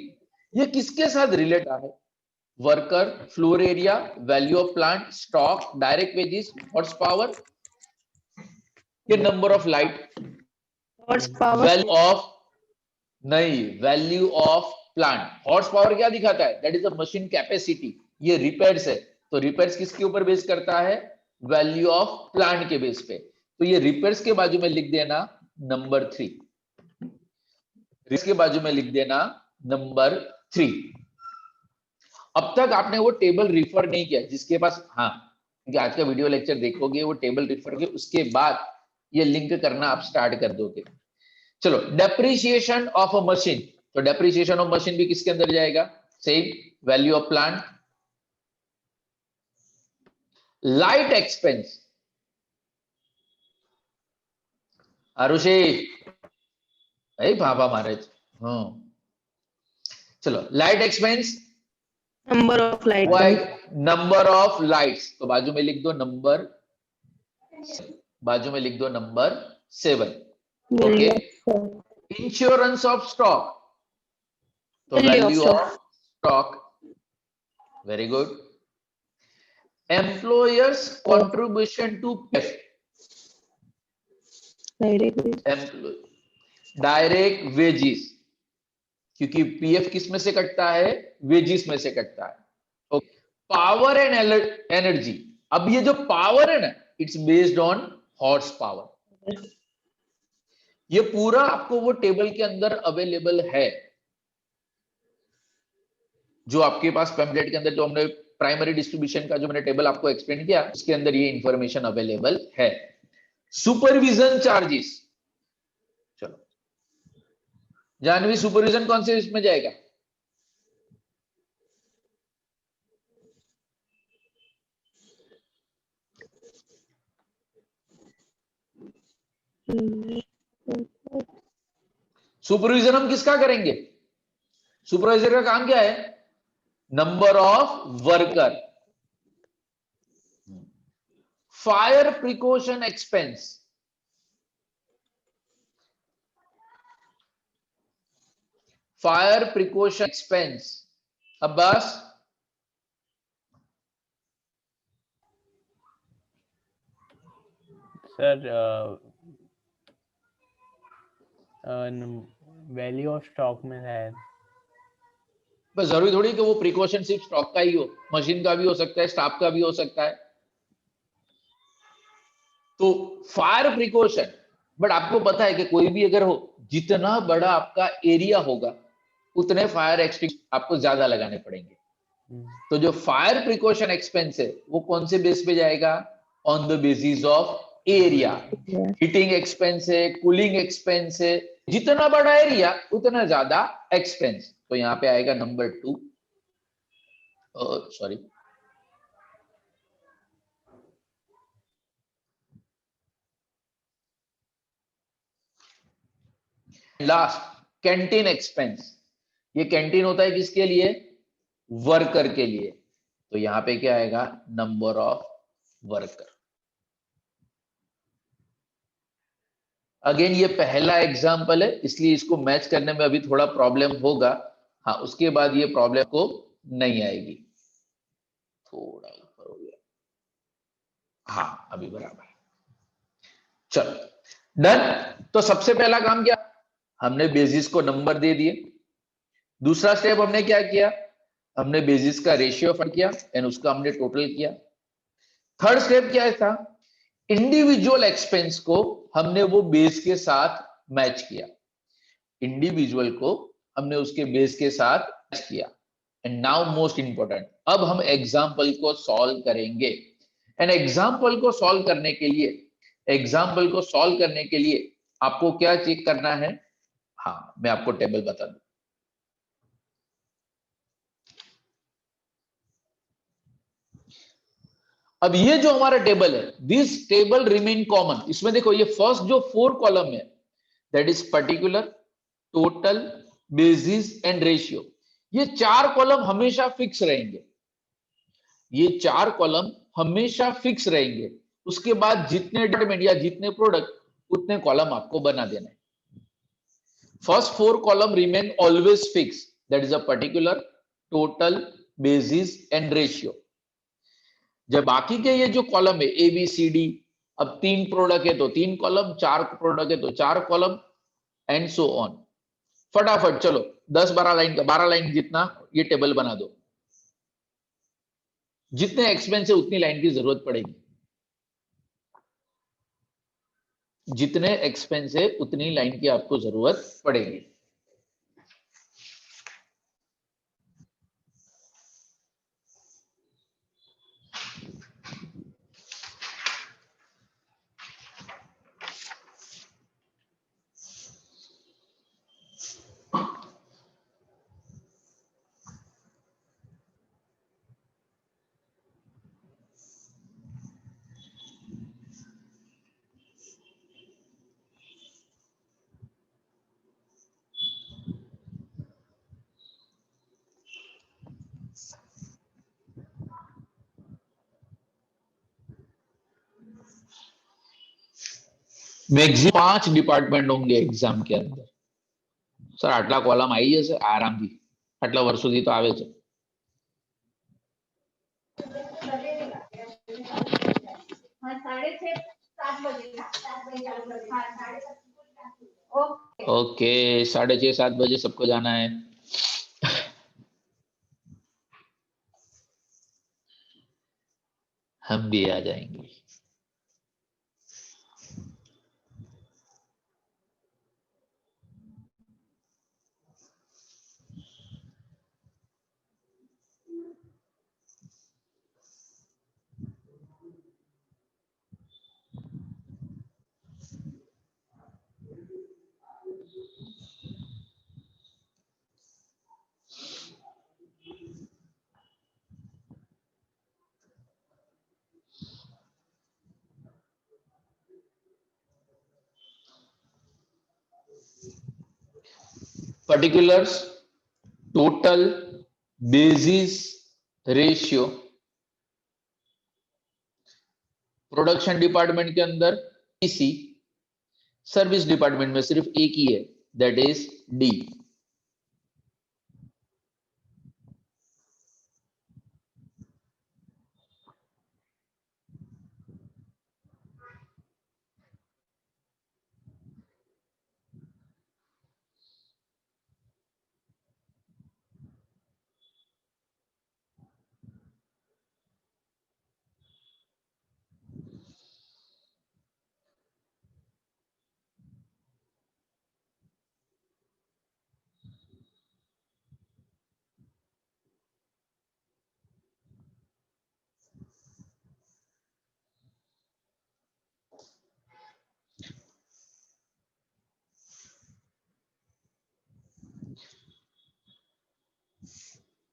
ये किसके साथ रिलेट है worker floor area value of plant stock direct wages horse power के number of light horse power value of नहीं value of plant horse power क्या दिखाता है that is the machine capacity ये रिपेयर्स है तो रिपेयर्स किसके ऊपर बेस करता है वैल्यू ऑफ प्लांट के बेस पे तो ये रिपेयर्स के बाजू में लिख देना नंबर 3 इसके बाजू में लिख देना नंबर 3। अब तक आपने वो टेबल रिफर नहीं किया जिसके पास हाँ क्योंकि आज का वीडियो लेक्चर देखोगे वो टेबल रिफर के उसके बाद ये लिंक करना आप स्टार्ट कर दोगे। चलो डेप्रिसिएशन ऑफ अ मशीन तो डेप्रिसिएशन ऑफ मशीन भी किसके अंदर जाएगा same value of plant light expense Arushi भाई भाभा महाराज हाँ चलो light expense number of light number of lights तो बाजू में लिख दो number 7 okay insurance of stock तो value of stock very good employer's contribution to direct wages क्योंकि पीएफ किस में से कटता है वेजिस में से कटता है। पावर एंड एनर्जी अब ये जो पावर है ना it's based on horse power ये पूरा आपको वो टेबल के अंदर अवेलेबल है जो आपके पास पैम्फलेट के अंदर जो हमने प्राइमरी डिस्ट्रीब्यूशन का जो मैंने टेबल आपको एक्सप्लेन किया उसके अंदर ये इंफॉर्मेशन अवेलेबल है। सुपरविजन चार्जेस चलो जानवी सुपरविजन कौन से इसमें जाएगा सुपरविजन हम किसका करेंगे? सुपरवाइजर का काम क्या है? Number of worker. Fire precaution expense, fire precaution expense. Abbas, sir value of stock में है। बस जरूरी थोड़ी कि वो प्रिकॉशन सिर्फ स्टॉक का ही हो, मशीन का भी हो सकता है, स्टाफ का भी हो सकता है। तो फायर प्रिकॉशन, बट आपको पता है कि कोई भी अगर हो, जितना बड़ा आपका एरिया होगा उतने फायर एक्सटिंग्विशर आपको ज्यादा लगाने पड़ेंगे। तो जो फायर प्रिकॉशन एक्सपेंस है वो कौन से बेस पे जाएगा? On the basis of area. Heating expense है, कूलिंग एक्सपेंस है, जितना बड़ा एरिया उतना ज्यादा एक्सपेंस। तो यहां पे आएगा number 2, sorry, last canteen expense. ये कैंटीन होता है किसके लिए? वर्कर के लिए। तो यहां पे क्या आएगा? Number of worker. अगेन ये पहला एग्जांपल है, इसलिए इसको मैच करने में अभी थोड़ा प्रॉब्लम होगा। हाँ, उसके बाद ये प्रॉब्लम को नहीं आएगी। थोड़ा ऊपर हो गया, हाँ अभी बराबर। चलो डन। तो सबसे पहला काम क्या? हमने बेसिस को नंबर दे दिए। दूसरा स्टेप हमने क्या किया? हमने बेसिस का रेशियो फाइंड किया एंड उसका हमने टोटल किया। थर्ड स्टेप क्या था? इंडिविजुअल एक्सपेंस को हमने वो बेस के साथ मैच किया। इंडिविजुअल को हमने उसके बेस के साथ मैच किया। एंड नाउ मोस्ट इंपॉर्टेंट, अब हम एग्जाम्पल को सॉल्व करेंगे। एंड एग्जाम्पल को सॉल्व करने के लिए, एग्जाम्पल को सॉल्व करने के लिए आपको क्या चेक करना है? हाँ, मैं आपको टेबल बता दूं। अब ये जो हमारा टेबल है, दिस टेबल रिमेन कॉमन। इसमें देखो ये फर्स्ट जो 4 कॉलम है, that is particular, total, basis and ratio. ये 4 कॉलम हमेशा फिक्स रहेंगे। ये 4 कॉलम हमेशा फिक्स रहेंगे। उसके बाद जितने डिपार्टमेंट या जितने प्रोडक्ट, उतने कॉलम आपको बना देना है। First 4 column remain always fix, that is a particular, total, basis and ratio. जब बाकी के ये जो कॉलम है ए बी सी डी, अब 3 प्रोडक्ट है तो 3 कॉलम, 4 प्रोडक्ट है तो 4 कॉलम एंड सो ऑन। फटाफट चलो 10-12 लाइन का, 12 लाइन जितना ये टेबल बना दो। जितने एक्सपेंस है उतनी लाइन की जरूरत पड़ेगी। जितने एक्सपेंस है उतनी लाइन की आपको जरूरत पड़ेगी। मैक्सिमम 5 डिपार्टमेंट होंगे एग्जाम के अंदर। सर આટલા કોલમ આવી જશે આરામથી, આટલા વર્ષોથી તો આવે છે। ओके, 6:30-7 बजे सबको जाना है। हम भी आ जाएंगे। particulars, total, basis, ratio. Production department के अंदर पीसी, सर्विस डिपार्टमेंट में सिर्फ एक ही है, that is D.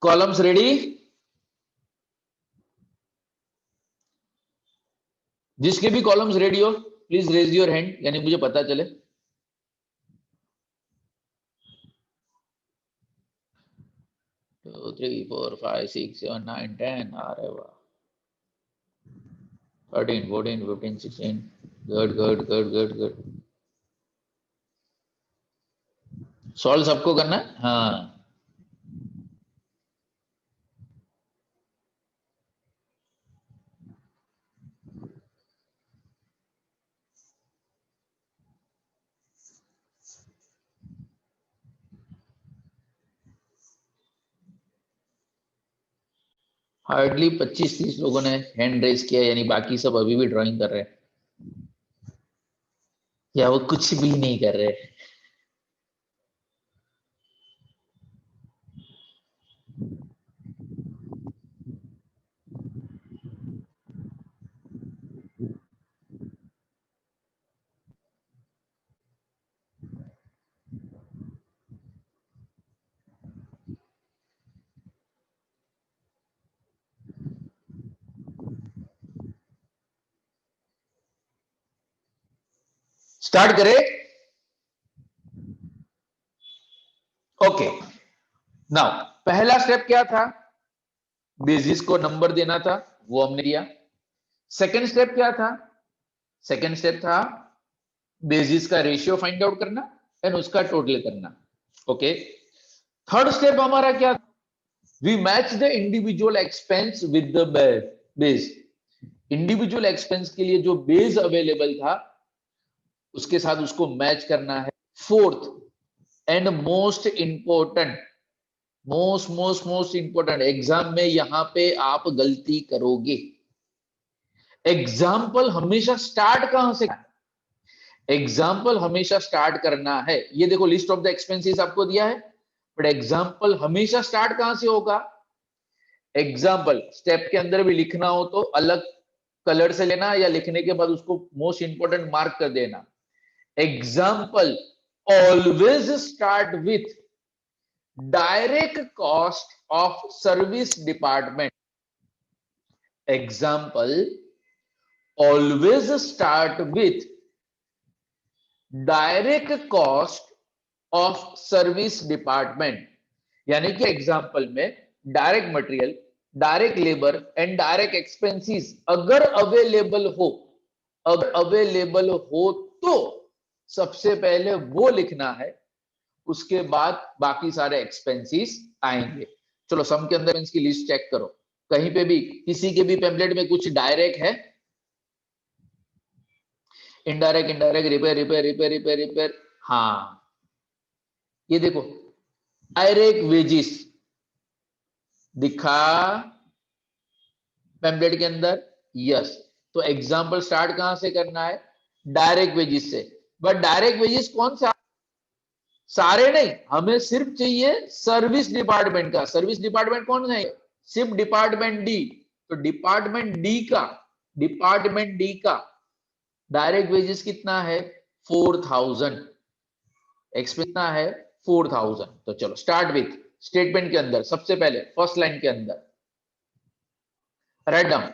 Columns ready? जिसके भी कॉलम्स रेडी हो प्लीज रेज योर हैंड, यानी मुझे पता चले। टू 3 4 5 6 7 9 10, अरे वाह, 13 14 15 16, good good good good good. Solve सबको करना है? हाँ, हार्डली 25-30 लोगों ने हैंड रेज किया, यानी बाकी सब अभी भी ड्राइंग कर रहे हैं या वो कुछ भी नहीं कर रहे। स्टार्ट करें? ओके, नाउ पहला स्टेप क्या था? बेसिस को नंबर देना था, वो हमने दिया। सेकंड स्टेप क्या था? सेकंड स्टेप था बेसिस का रेशियो फाइंड आउट करना एंड उसका टोटल करना। ओके, थर्ड स्टेप हमारा क्या? We match the individual expense with the base. Individual expense के लिए जो बेस अवेलेबल था उसके साथ उसको मैच करना है। Fourth and most important, most important, exam में यहां पे आप गलती करोगे। एग्जाम्पल हमेशा स्टार्ट कहां से? एग्जाम्पल हमेशा स्टार्ट करना है। ये देखो लिस्ट ऑफ द एक्सपेंसेस आपको दिया है, बट एग्जाम्पल हमेशा स्टार्ट कहां से होगा? एग्जाम्पल स्टेप के अंदर भी लिखना हो तो अलग कलर से लेना, या लिखने के बाद उसको मोस्ट इंपोर्टेंट मार्क कर देना। Example always start with direct cost of service department. Example always start with direct cost of service department, यानी कि एग्जाम्पल में direct material, direct labour and direct expenses अगर अवेलेबल हो तो सबसे पहले वो लिखना है, उसके बाद बाकी सारे एक्सपेंसेस आएंगे। चलो सम के अंदर इसकी लिस्ट चेक करो, कहीं पे भी किसी के भी पेम्पलेट में कुछ डायरेक्ट है? Indirect, repair. हाँ, ये देखो डायरेक्ट वेजिस दिखा पेम्पलेट के अंदर। यस, तो एग्जाम्पल स्टार्ट कहां से करना है? डायरेक्ट वेजिस से। बट डायरेक्ट वेजिस कौन सा? सारे नहीं, हमें सिर्फ चाहिए सर्विस डिपार्टमेंट का। सर्विस डिपार्टमेंट कौन है? सिर्फ डिपार्टमेंट डी। तो डिपार्टमेंट डी का डायरेक्ट वेजेस कितना है? 4000। एक्सपेंस कितना है? 4000। तो चलो स्टार्ट विथ स्टेटमेंट के अंदर सबसे पहले फर्स्ट लाइन के अंदर write down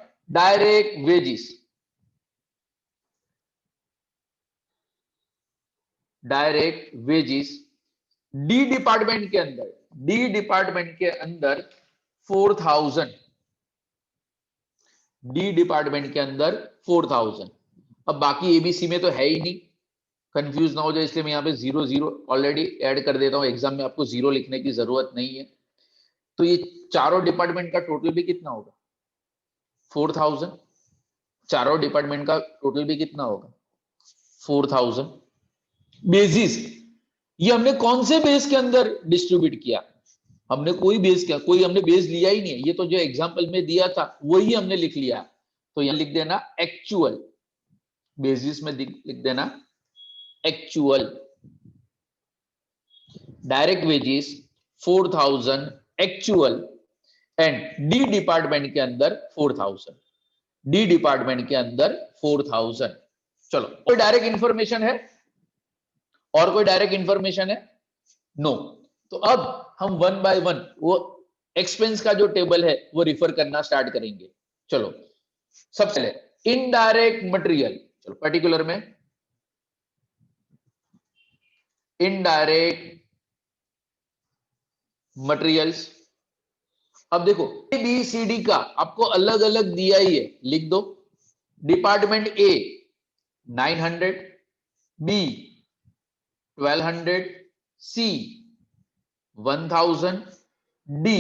direct wages D department के अंदर 4000, डी डिपार्टमेंट के अंदर 4000। अब बाकी एबीसी में तो है ही नहीं, कंफ्यूज ना हो जाए, इसलिए मैं यहाँ पे 0 ऑलरेडी ऐड कर देता हूँ। एग्जाम में आपको 0 लिखने की जरूरत नहीं है। तो ये चारों डिपार्टमेंट का टोटल भी कितना होगा? 4000। चारों डिपार्टमेंट का टोटल भी कितना होगा? 4000। बेसिस, ये हमने कौन से बेस के अंदर डिस्ट्रीब्यूट किया? हमने कोई बेस लिया ही नहीं है। ये तो जो एग्जाम्पल में दिया था वही हमने लिख लिया। तो यहां लिख देना एक्चुअल, बेसिस में लिख देना actual. Direct wages 4000 actual and D department के अंदर 4000, डी डिपार्टमेंट के अंदर 4000। चलो, कोई डायरेक्ट इंफॉर्मेशन है? और कोई डायरेक्ट इंफॉर्मेशन है? नो। तो अब हम 1 बाय 1 वो एक्सपेंस का जो टेबल है वो रिफर करना स्टार्ट करेंगे। चलो, सबसे पहले इनडायरेक्ट मटेरियल, चलो पर्टिकुलर में इनडायरेक्ट मटेरियल्स। अब देखो ABCD का आपको अलग अलग दिया ही है, लिख दो। Department A 900, B 1200, C 1000, D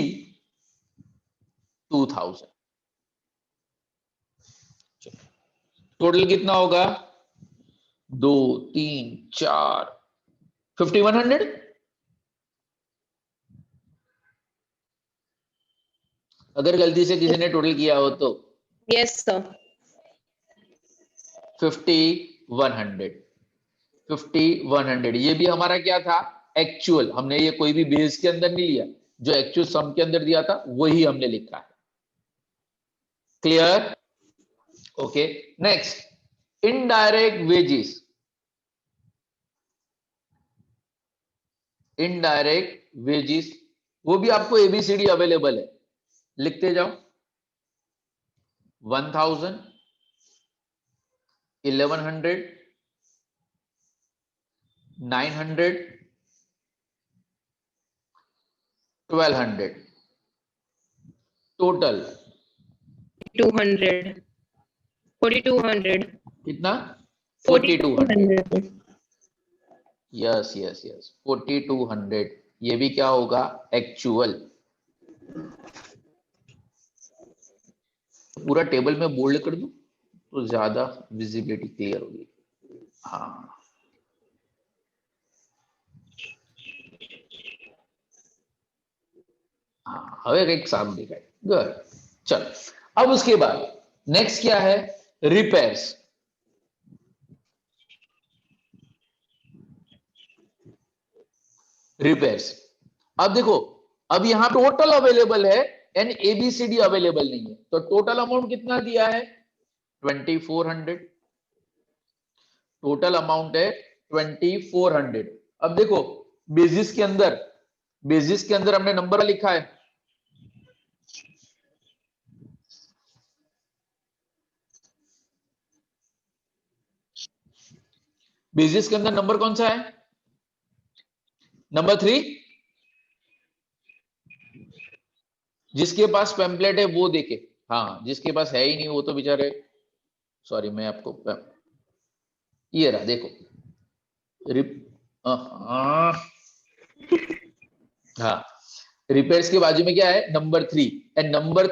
2000। Total कितना होगा? 2 3 4 5100। अगर गलती से किसी ने टोटल किया हो तो यस सर। 5100, 5100। ये भी हमारा क्या था? एक्चुअल। हमने ये कोई भी बेस के अंदर नहीं लिया, जो एक्चुअल सम के अंदर दिया था वही हमने लिखा है। Clear? Okay, next indirect wages. Indirect wages वो भी आपको एबीसीडी अवेलेबल है, लिखते जाओ। 1000, 1100, 900, 1200। टोटल 200, 4200, कितना? 4200। 4200। Yes yes yes, 4200। ये भी क्या होगा? एक्चुअल। पूरा टेबल में बोल्ड कर दूं तो ज्यादा विजिबिलिटी क्लियर होगी। हाँ, हाँ, हवे एक साथ दिखाई। गुड। चल, अब उसके बाद नेक्स्ट क्या है? रिपेयर्स। रिपेयर्स। अब देखो, अब यहां टोटल अवेलेबल है एंड एबीसीडी अवेलेबल नहीं है, तो टोटल अमाउंट कितना दिया है? 2400। टोटल अमाउंट है 2400। अब देखो, बेसिस के अंदर हमने नंबर लिखा है। बेसिस के अंदर नंबर कौन सा है? नंबर 3। जिसके पास पेम्पलेट है वो देखे। हाँ, जिसके पास है ही नहीं वो तो बेचारे, सॉरी, मैं आपको ये रहा, देखो। हाँ, रिपेयर्स के बाजू में क्या है? नंबर 3। एंड नंबर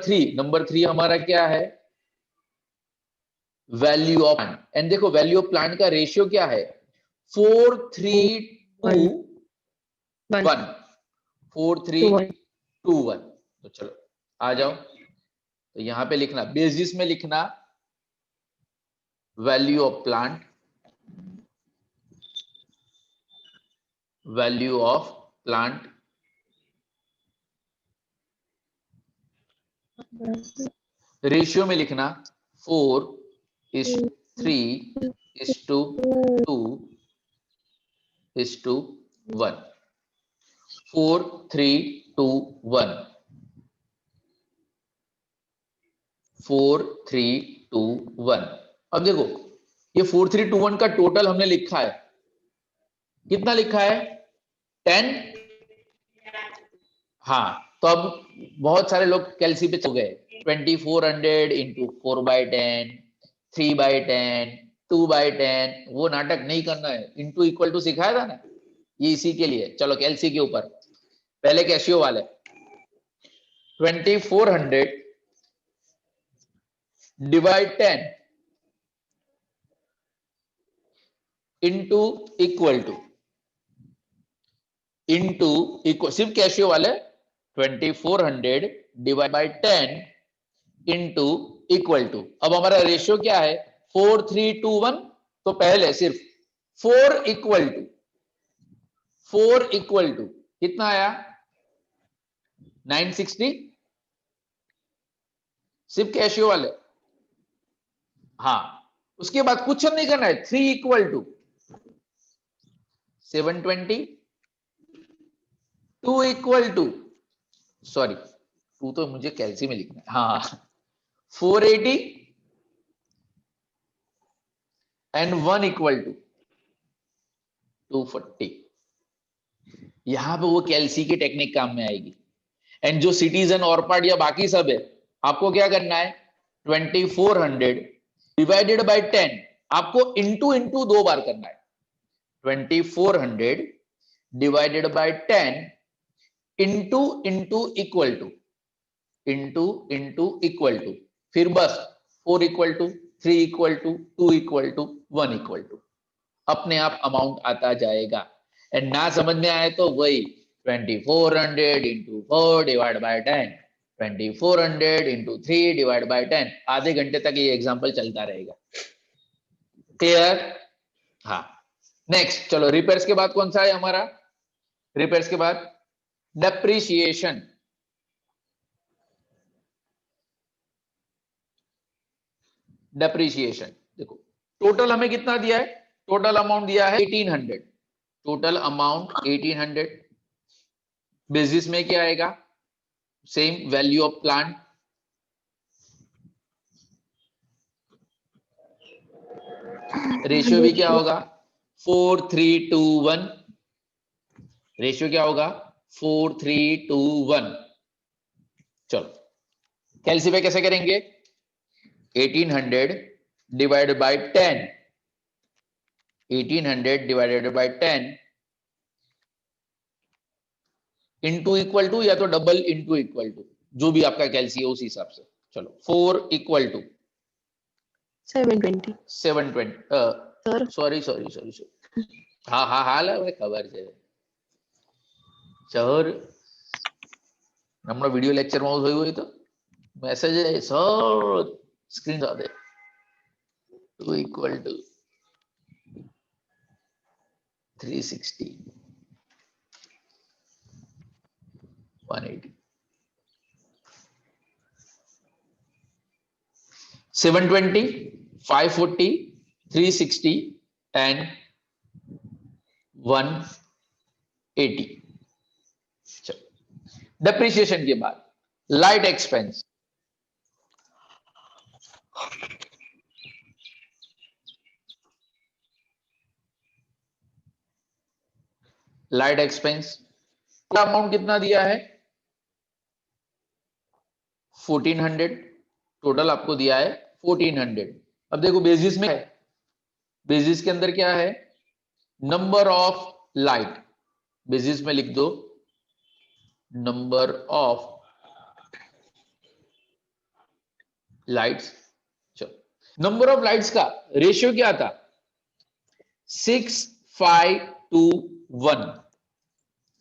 थ्री हमारा क्या है? Value of plant. एंड देखो, वैल्यू ऑफ प्लांट का रेशियो क्या है? 4321। 4321। तो चलो आ जाओ, तो यहां पे लिखना, बेसिस में लिखना value of plant, value of plant. Ratio में लिखना 4:3:2:1। 4321। 4321। अब देखो, ये 4321 का टोटल हमने लिखा है। कितना लिखा है 10। हाँ, तो अब बहुत सारे लोग कैलसी पे चल गए। 2400 इंटू 4/10, 3/10, 2/10, वो नाटक नहीं करना है। इंटू इक्वल टू सिखाया था ना, ये इसी के लिए। चलो कैलसी के ऊपर पहले कैशियो वाले 2400 डिवाइड 10 इंटू इक्वल टू सिर्फ कैशियो वाले 2400 divide by 10 into equal to. अब हमारा रेशियो क्या है 4321। तो पहले सिर्फ 4 इक्वल टू कितना आया 960, सिर्फ कैशियो वाले। हाँ, उसके बाद कुछ नहीं करना है। 3 equal to 720, 2 equal to sorry 2 तो मुझे कैलसी में लिखना है। हाँ 480 एंड 1 इक्वल टू 240। यहां पे वो कैलसी की टेक्निक काम में आएगी। एंड जो सिटीजन और पार्ट या बाकी सब है, आपको क्या करना है 2400 डिवाइडेड बाय 10 आपको इंटू इंटू 2 बार करना है। 2400 divided by 10 into into equal to equal to फिर बस 4 equal to 3 equal to 2 equal to 1 equal to अपने आप अमाउंट आता जाएगा। एंड ना समझ में आए तो वही 2400 into 4 divide by 10, 2400 into 3 divide by 10। आधे घंटे तक ये एग्जांपल चलता रहेगा। क्लियर? हाँ, नेक्स्ट चलो रिपेयर्स के बाद कौन सा है हमारा? रिपेयर्स के बाद डेप्रिसिएशन। डेप्रिसिएशन देखो टोटल हमें कितना दिया है, टोटल अमाउंट दिया है 1800। Total amount 1800। बेसिस में क्या आएगा, same value of plant, ratio भी क्या होगा 4321। रेशियो क्या होगा 4321। चलो कैलसी कैसे करेंगे 1800 divided by 10, 1800 divided by 10 into equal to या तो डबल इंटू इक्वल टू, जो भी आपका कैलसी है उस हिसाब से। चलो 4 इक्वल टू 720 720 सॉरी हाँ हाँ हाल है खबर है સર હમણાં વિડિયો લેક્ચરમાં હું જોયું હોય તો મેસેજ આવે સર સ્ક્રીન સાથે 2 ઇક્વલ ટુ 360 180 720 540 360 and 180। डेप्रिसिएशन के बाद light expense. Light expense amount कितना दिया है 1400। टोटल आपको दिया है 1400। अब देखो बेसिस में है, बेसिस के अंदर क्या है नंबर ऑफ लाइट। बेसिस में लिख दो नंबर ऑफ लाइट्स। चलो नंबर ऑफ लाइट्स का रेशियो क्या था 6:5:1।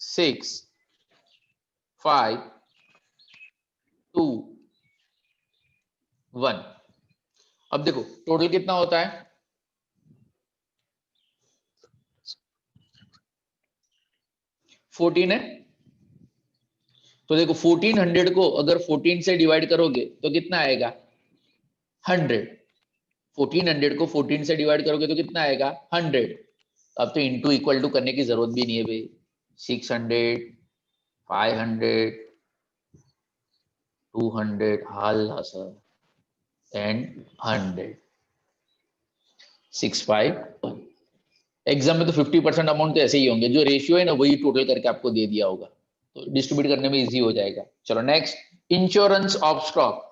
6:5:1। अब देखो टोटल कितना होता है 14 है। तो देखो 1400 को अगर 14 से डिवाइड करोगे तो कितना आएगा 100। 1400 को 14 से डिवाइड करोगे तो कितना आएगा 100। अब तो इंटू इक्वल टू करने की जरूरत भी नहीं है भाई। 600 500 200 हाल सर एंड 100 651। एग्जाम में तो 50% अमाउंट तो ऐसे ही होंगे, जो रेशियो है ना वही टोटल करके आपको दे दिया होगा, तो डिस्ट्रीब्यूट करने में इजी हो जाएगा। चलो next, insurance of stock.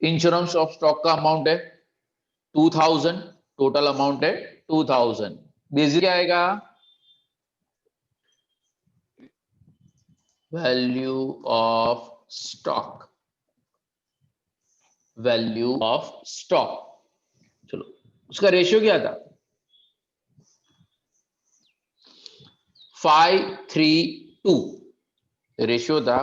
Insurance of stock का अमाउंट है 2000, टोटल अमाउंट है 2000। बेसिक क्या आएगा, value of stock, value of stock. चलो उसका रेशियो क्या था, 5:3:2, रेशियो था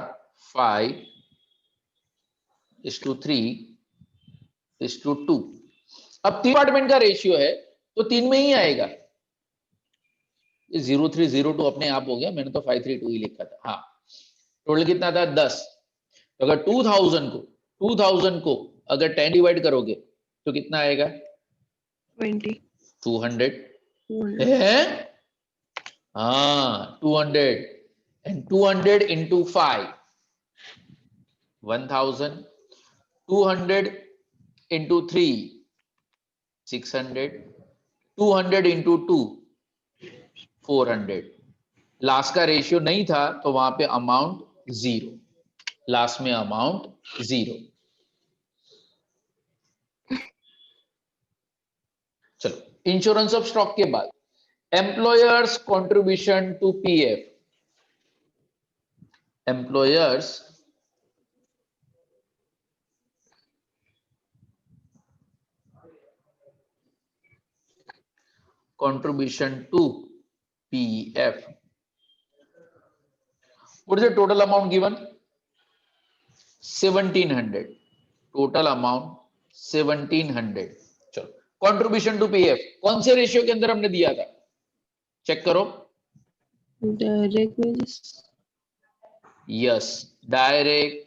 5:3:2। अब 3 डिपार्टमेंट का रेशियो है तो 3 में ही आएगा। ये 0302 अपने आप हो गया, मैंने तो 532 ही लिखा था। हाँ, टोटल कितना था 10। तो अगर 2000 को अगर 10 डिवाइड करोगे तो कितना आएगा 20. 200 200. है। हाँ 200 and 200 into 5 1000, 200 into 3 600, 200 into 2 400। Last का रेशियो नहीं था तो वहां पे अमाउंट 0, लास्ट में अमाउंट 0। चलो इंश्योरेंस ऑफ स्टॉक के बाद employer's contribution to PF. Employer's contribution to PF. What is the total amount given? 1700. Total amount 1700. चलो contribution to PF कौन से रेशियो के अंदर हमने दिया था, चेक करो। Direct wages. Yes, direct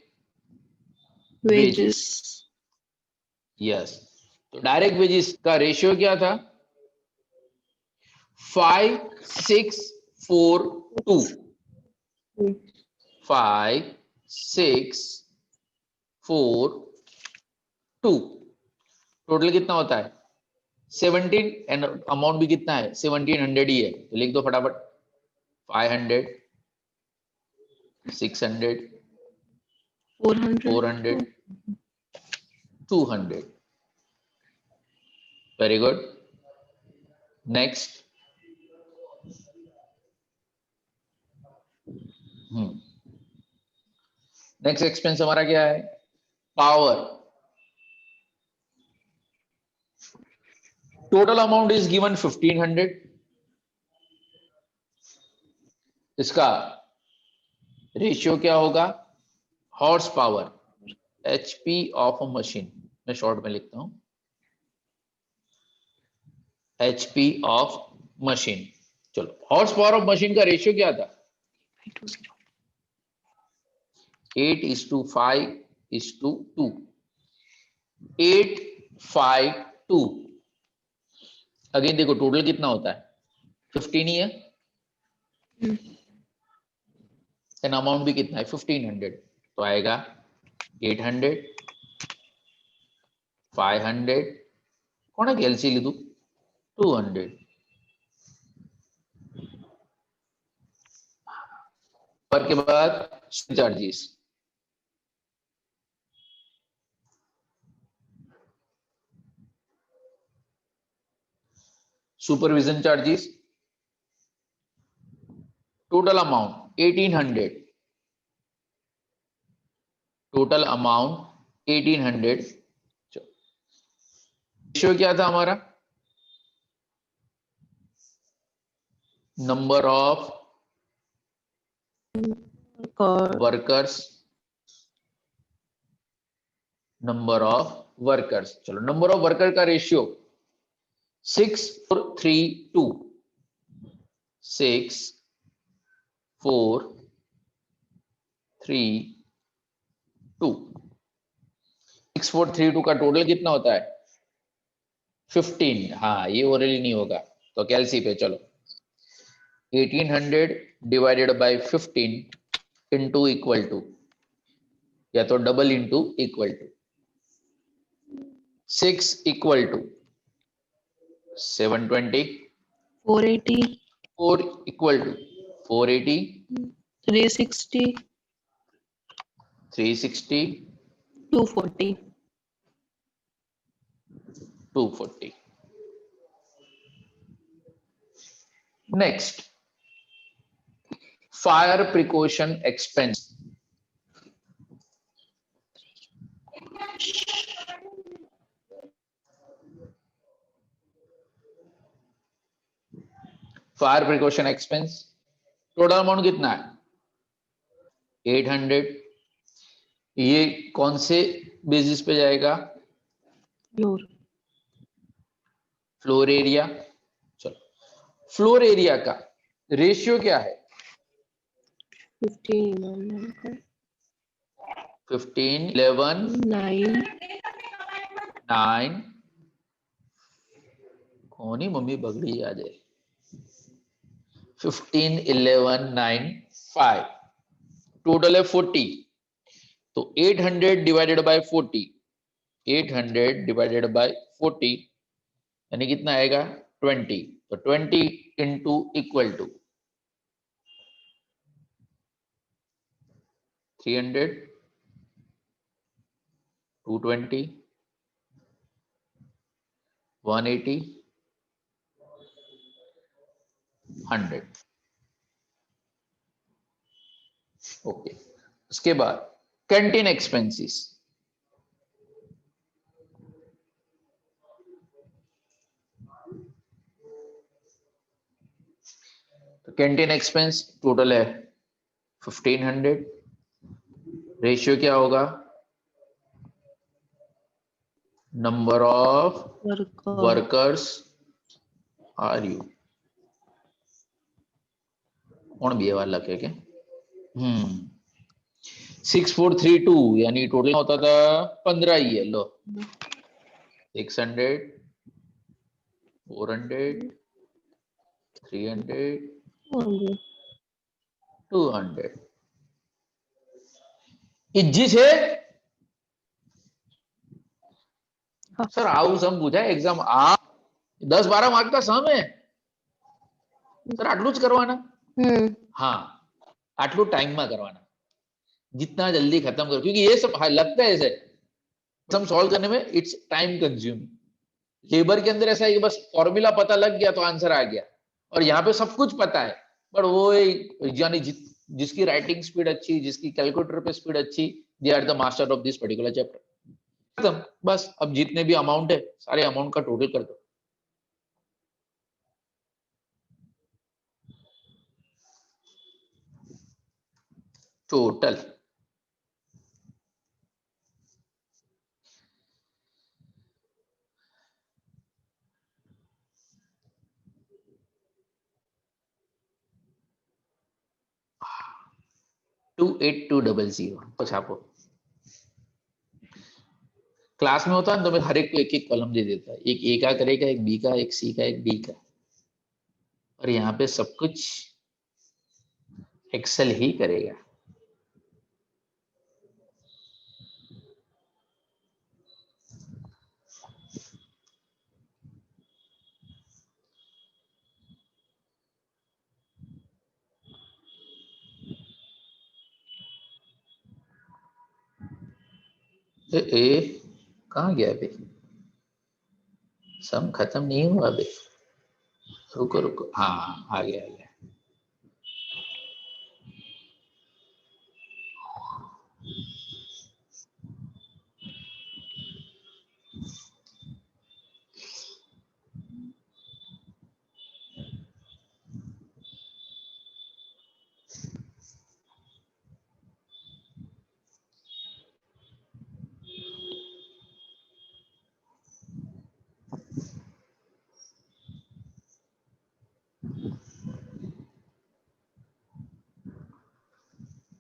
Wages. Yes, तो डायरेक्ट वेजेस का रेशियो क्या था 5642। 5642 टोटल कितना होता है 17 एंड अमाउंट भी कितना है 1700 ही है, तो लिख दो फटाफट 500 600 400 200। Very good. Next, next expense हमारा क्या है, power. Total amount is given 1500। इसका रेशियो क्या होगा, horse power, HP of a machine, मैं शॉर्ट में लिखता हूं एचपी ऑफ मशीन। चलो हॉर्स पावर ऑफ मशीन का रेशियो क्या था 8:5:2। 852। अगेन देखो टोटल कितना होता है 15 ही है, एंड अमाउंट भी कितना है 1500, तो आएगा 800 500 कौन है एलसी लिखू 200। पर के बाद charges, supervision charges, total amount 1800। Total amount 1800। Ratio क्या था हमारा, number of workers, number of workers. चलो नंबर ऑफ वर्कर का रेशियो 6:4:3:2। 6:4:3:2। 6:4:3:2 का टोटल कितना होता है 15। हाँ ये ओरली नहीं होगा तो कैलसी पे चलो 1800 divided by 15 into equal to या तो double into equal to 6 equal to 720, 480, 4 equal to 480, 360, 360, 240. 240. Next, fire precaution expense. Fire precaution expense total amount कितना है 800. ये कौन से बेसिस पे जाएगा Floor. Floor area. चलो फ्लोर एरिया का रेशियो क्या है 15, 15, 11, 9. 9. कौन ही मम्मी बगड़ी आ जाए 15, 11, 9, 5. टोटल है 40. तो 800 डिवाइडेड बाय 40, 800 डिवाइडेड बाय 40 यानी कितना आएगा 20. तो 20 इंटू इक्वल टू 300, 220, 180, 100. ओके. उसके बाद कैंटीन एक्सपेंसेस. तो कैंटीन एक्सपेंस टोटल है 1500. रेशियो क्या होगा number of Worker. Workers are you. कौन भी वाला लगे के 6432 यानी टोटल होता था 15 ही है. लो 600, 400, 300, 200. 200. इज्जी છે સર આવું સમ પૂછાય એક્ઝામ આ 10-12 માર્ક का સમ है સર આટલું જ કરવાના हाँ આટલું टाइम में करवाना जितना जल्दी खत्म करो क्योंकि ये सब लगता है ऐसे सम सॉल्व करने में इट्स टाइम कंज्यूमिंग. लेबर के अंदर ऐसा है कि बस फॉर्मूला पता लग गया तो आंसर आ गया और यहाँ पे सब कुछ पता है पर वो यानी जिसकी राइटिंग स्पीड अच्छी जिसकी कैलकुलेटर पे स्पीड अच्छी they are the master of this particular chapter. खत्म बस. अब जितने भी अमाउंट है सारे अमाउंट का टोटल कर दो. Total two 8200 छापो. क्लास में होता है तो मैं हर एक को एक एक कॉलम दे देता है. एक ए का करेगा एक बी का एक सी का एक डी का और यहाँ पे सब कुछ एक्सेल ही करेगा. ए कहाँ गया अभी सम खत्म नहीं हुआ अभी. रुको रुको हाँ आ गया आ गया.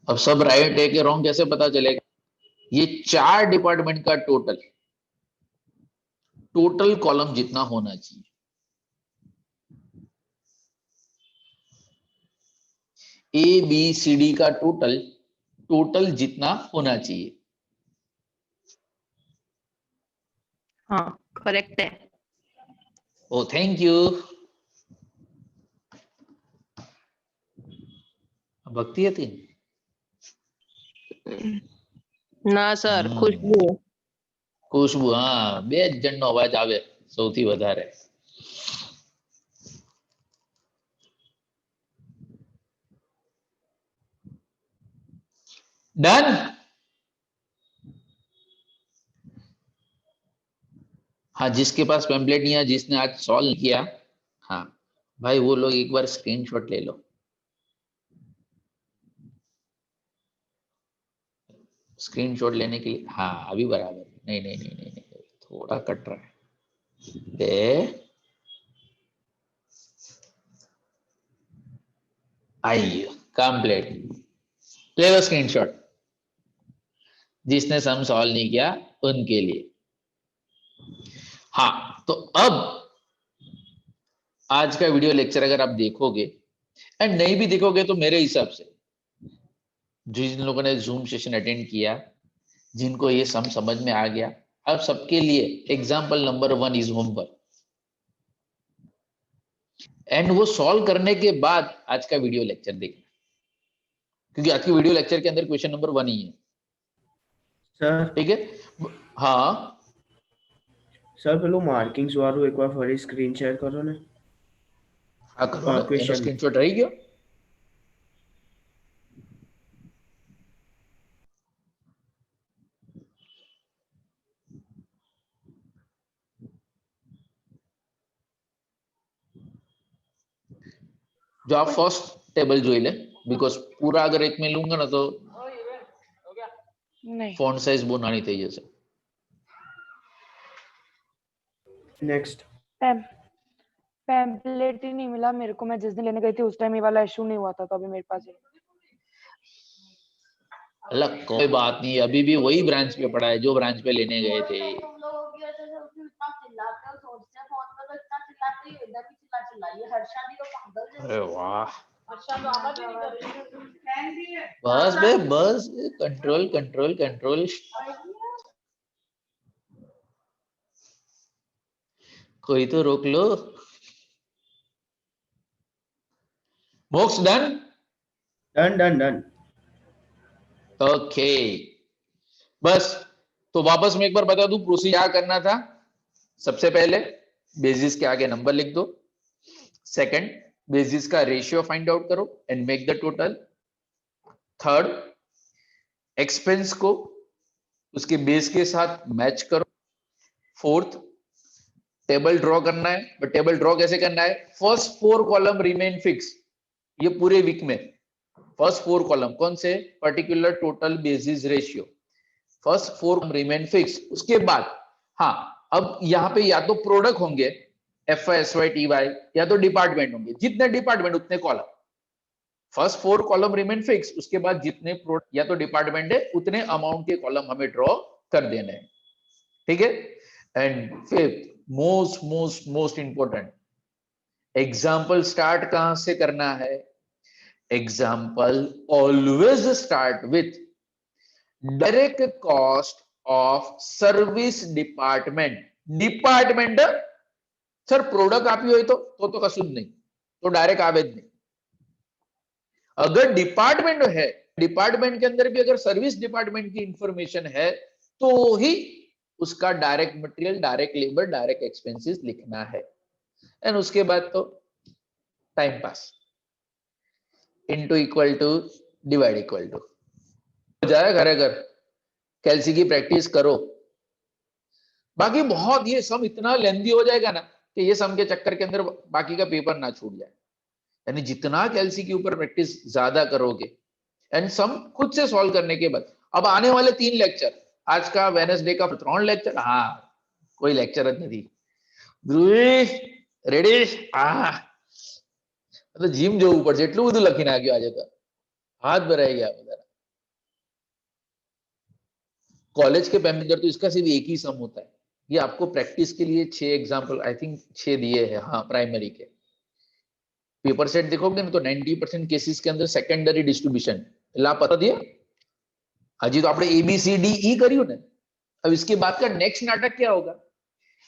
अब सब राइट है कि रॉन्ग कैसे पता चलेगा. ये 4 डिपार्टमेंट का टोटल कॉलम जितना होना चाहिए. ए बी सी डी का टोटल जितना होना चाहिए हाँ करेक्ट है। ओ थैंक यू। भक्ति है 3 ના સર હમ. ખુશ્બુ ખુશ્બુ, હા 2 જણનો અવાજ આવે સૌથી વધારે. डन। हाँ, जिसके पास पेम्पलेट नहीं है, जिसने आज सॉल्व किया, हाँ भाई वो लोग एक बार स्क्रीनशॉट ले लो। स्क्रीनशॉट लेने के लिए, हाँ अभी बराबर। नहीं नहीं नहीं नहीं, नहीं थोड़ा कट रहा है। आइए कंप्लीट, ले लो स्क्रीनशॉट। जिसने सम सॉल्व नहीं किया उनके लिए। हाँ तो अब आज का वीडियो लेक्चर अगर आप देखोगे एंड नहीं भी देखोगे तो मेरे हिसाब से जिन लोगों ने जूम सेशन अटेंड किया, जिनको ये सम समझ में आ गया, अब सबके लिए example number 1 is homework. And वो सॉल्व करने के बाद आज का वीडियो लेक्चर देखना, क्योंकि आज की वीडियो लेक्चर के अंदर क्वेश्चन नंबर 1 ही है। સર ठीक है। हाँ સર પેલું માર્કિંગ્સ વાળું એકવાર ફરી સ્ક્રીન શેર કરો ને. हाँ करो ना, क्वेश्चन स्क्रीनशॉट रही गयो। जो आप फर्स्ट टेबल જોઈ લે, बिकॉज पूरा अगर एक में लूंगा ना तो फॉन्ट साइज बहुत नानी થઈ જશે। નેક્स्ट पैम्पलेट ही नहीं मिला मेरे को, मैं जिस दिन लेने गई थी उस टाइम ये वाला इशू नहीं हुआ था, तो अभी मेरे पास है। अलग कोई बात नहीं, अभी भी वही ब्रांच पे पड़ा है जो ब्रांच पे लेने गए थे। अरे वाह, बस बे बस, कंट्रोल कंट्रोल कंट्रोल। कोई तो रोक लो। मोक्स done. Done done done okay बस, तो वापस मैं एक बार बता दूं प्रोसीजर क्या करना था। सबसे पहले बेसिस के आगे नंबर लिख दो। सेकंड, बेसिस का रेशियो फाइंड आउट करो and make the total. Third, expense को उसके बेस के साथ मैच करो। फोर्थ, टेबल ड्रॉ करना है, बट टेबल ड्रॉ कैसे करना है? First 4 column remain fix. ये पूरे वीक में फर्स्ट 4 कॉलम कौन से? Particular total basis ratio, first 4 remain fix. उसके बाद हाँ, अब यहाँ पे या तो प्रोडक्ट होंगे FY TY, या तो डिपार्टमेंट होंगे। जितने डिपार्टमेंट उतने column. First 4 column remain fix, उसके बाद जितने प्रोडक्ट या तो डिपार्टमेंट है उतने अमाउंट के कॉलम हमें ड्रॉ कर देने हैं। ठीक है। And fifth, most most most important, example start कहां से करना है? Example always start with direct cost of service department. Department sir product આપી હોય તો કશું જ નહીં, तो डायरेक्ट आवे જ नहीं। अगर डिपार्टमेंट है, डिपार्टमेंट के अंदर भी अगर सर्विस डिपार्टमेंट की इंफॉर्मेशन है तो ही उसका direct material, direct labour, direct expenses लिखना है। एंड उसके बाद तो time pass, into equal to divide equal to हो जाए। घर घर कैलसी की प्रैक्टिस करो। बाकी बहुत ये सम इतना लेंदी हो जाएगा ना कि ये सम के चक्कर के अंदर बाकी का पेपर ना छूट जाए। यानी जितना कैलसी के ऊपर प्रैक्टिस ज्यादा करोगे एंड सम खुद से सॉल्व करने के बाद, अब आने वाले 3 लेक्चर, आज का वेडनेसडे का 3 लेक्चर, हाँ कोई लेक्चर જ નથી। ધ્રુવી રેડી? હા मतलब जिम જવું પડશે, એટલું બધું લખીને આવ્યો આજે તો, हाथ भराई गया બધા। कॉलेज के पैसेंजर तो इसका सिर्फ एक ही सम होता है। ये आपको प्रैक्टिस के लिए 6 एग्जांपल आई थिंक 6 दिए हैं। हाँ प्राइमरी के पेपर सेट देखोगे ना तो 90% केसेस के अंदर सेकेंडरी डिस्ट्रीब्यूशन ला पता दिए। हजी तो आपने ABCDE કર્યું ને, अब इसके बाद का नेक्स्ट नाटक क्या होगा?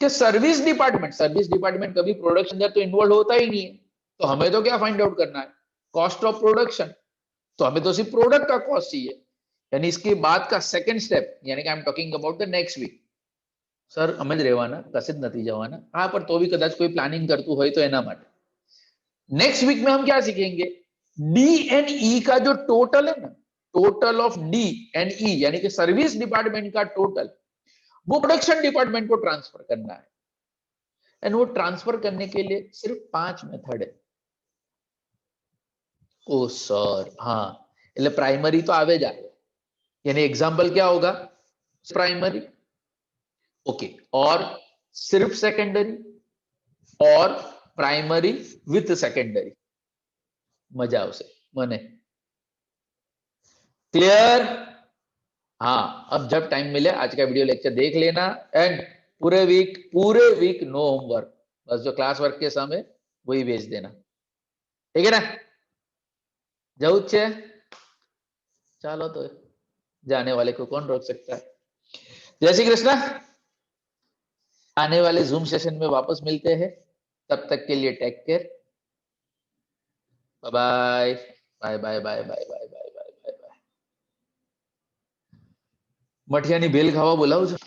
कि सर्विस डिपार्टमेंट कभी प्रोडक्शन अंदर तो इन्वॉल्व होता ही नहीं है, तो हमें तो क्या फाइंड आउट करना है, कॉस्ट ऑफ प्रोडक्शन। तो हमें तो सिर्फ प्रोडक्ट का कॉस्ट चाहिए, यानी इसके बाद का सेकंड स्टेप, यानी कि I am talking about the next week. Sir समझ રહેવાના કશે જ નથી જવાના, હા पर तो भी कदाच कोई प्लानिंग करतु હોય तो એના માટે नेक्स्ट वीक में हम क्या सीखेंगे, डी एंड ई का जो टोटल है ना, टोटल ऑफ डी एंड ई यानी कि सर्विस डिपार्टमेंट का टोटल, वो प्रोडक्शन डिपार्टमेंट को ट्रांसफर करना है। एंड वो ट्रांसफर करने के लिए सिर्फ 5 मेथड है। ओ सर हाँ, એટલે प्राइमरी तो आवे जाए, यानी एग्जांपल क्या होगा, प्राइमरी, ओके, और सिर्फ सेकेंडरी, और प्राइमरी विथ सेकेंडरी। मजा आवशे मने, क्लियर? हाँ, अब जब टाइम मिले आज का वीडियो लेक्चर देख लेना, एंड पूरे वीक नो होमवर्क, बस जो क्लास वर्क के समय वही भेज देना, ठीक है ना? जरूर छे, चलो तो जाने वाले को कौन रोक सकता है। जय श्री कृष्ण। आने वाले जूम सेशन में वापस मिलते हैं, तब तक के लिए take care, bye bye bye bye bye bye bye bye bye bye. मठियानी भेल खावा बोलाવું છું।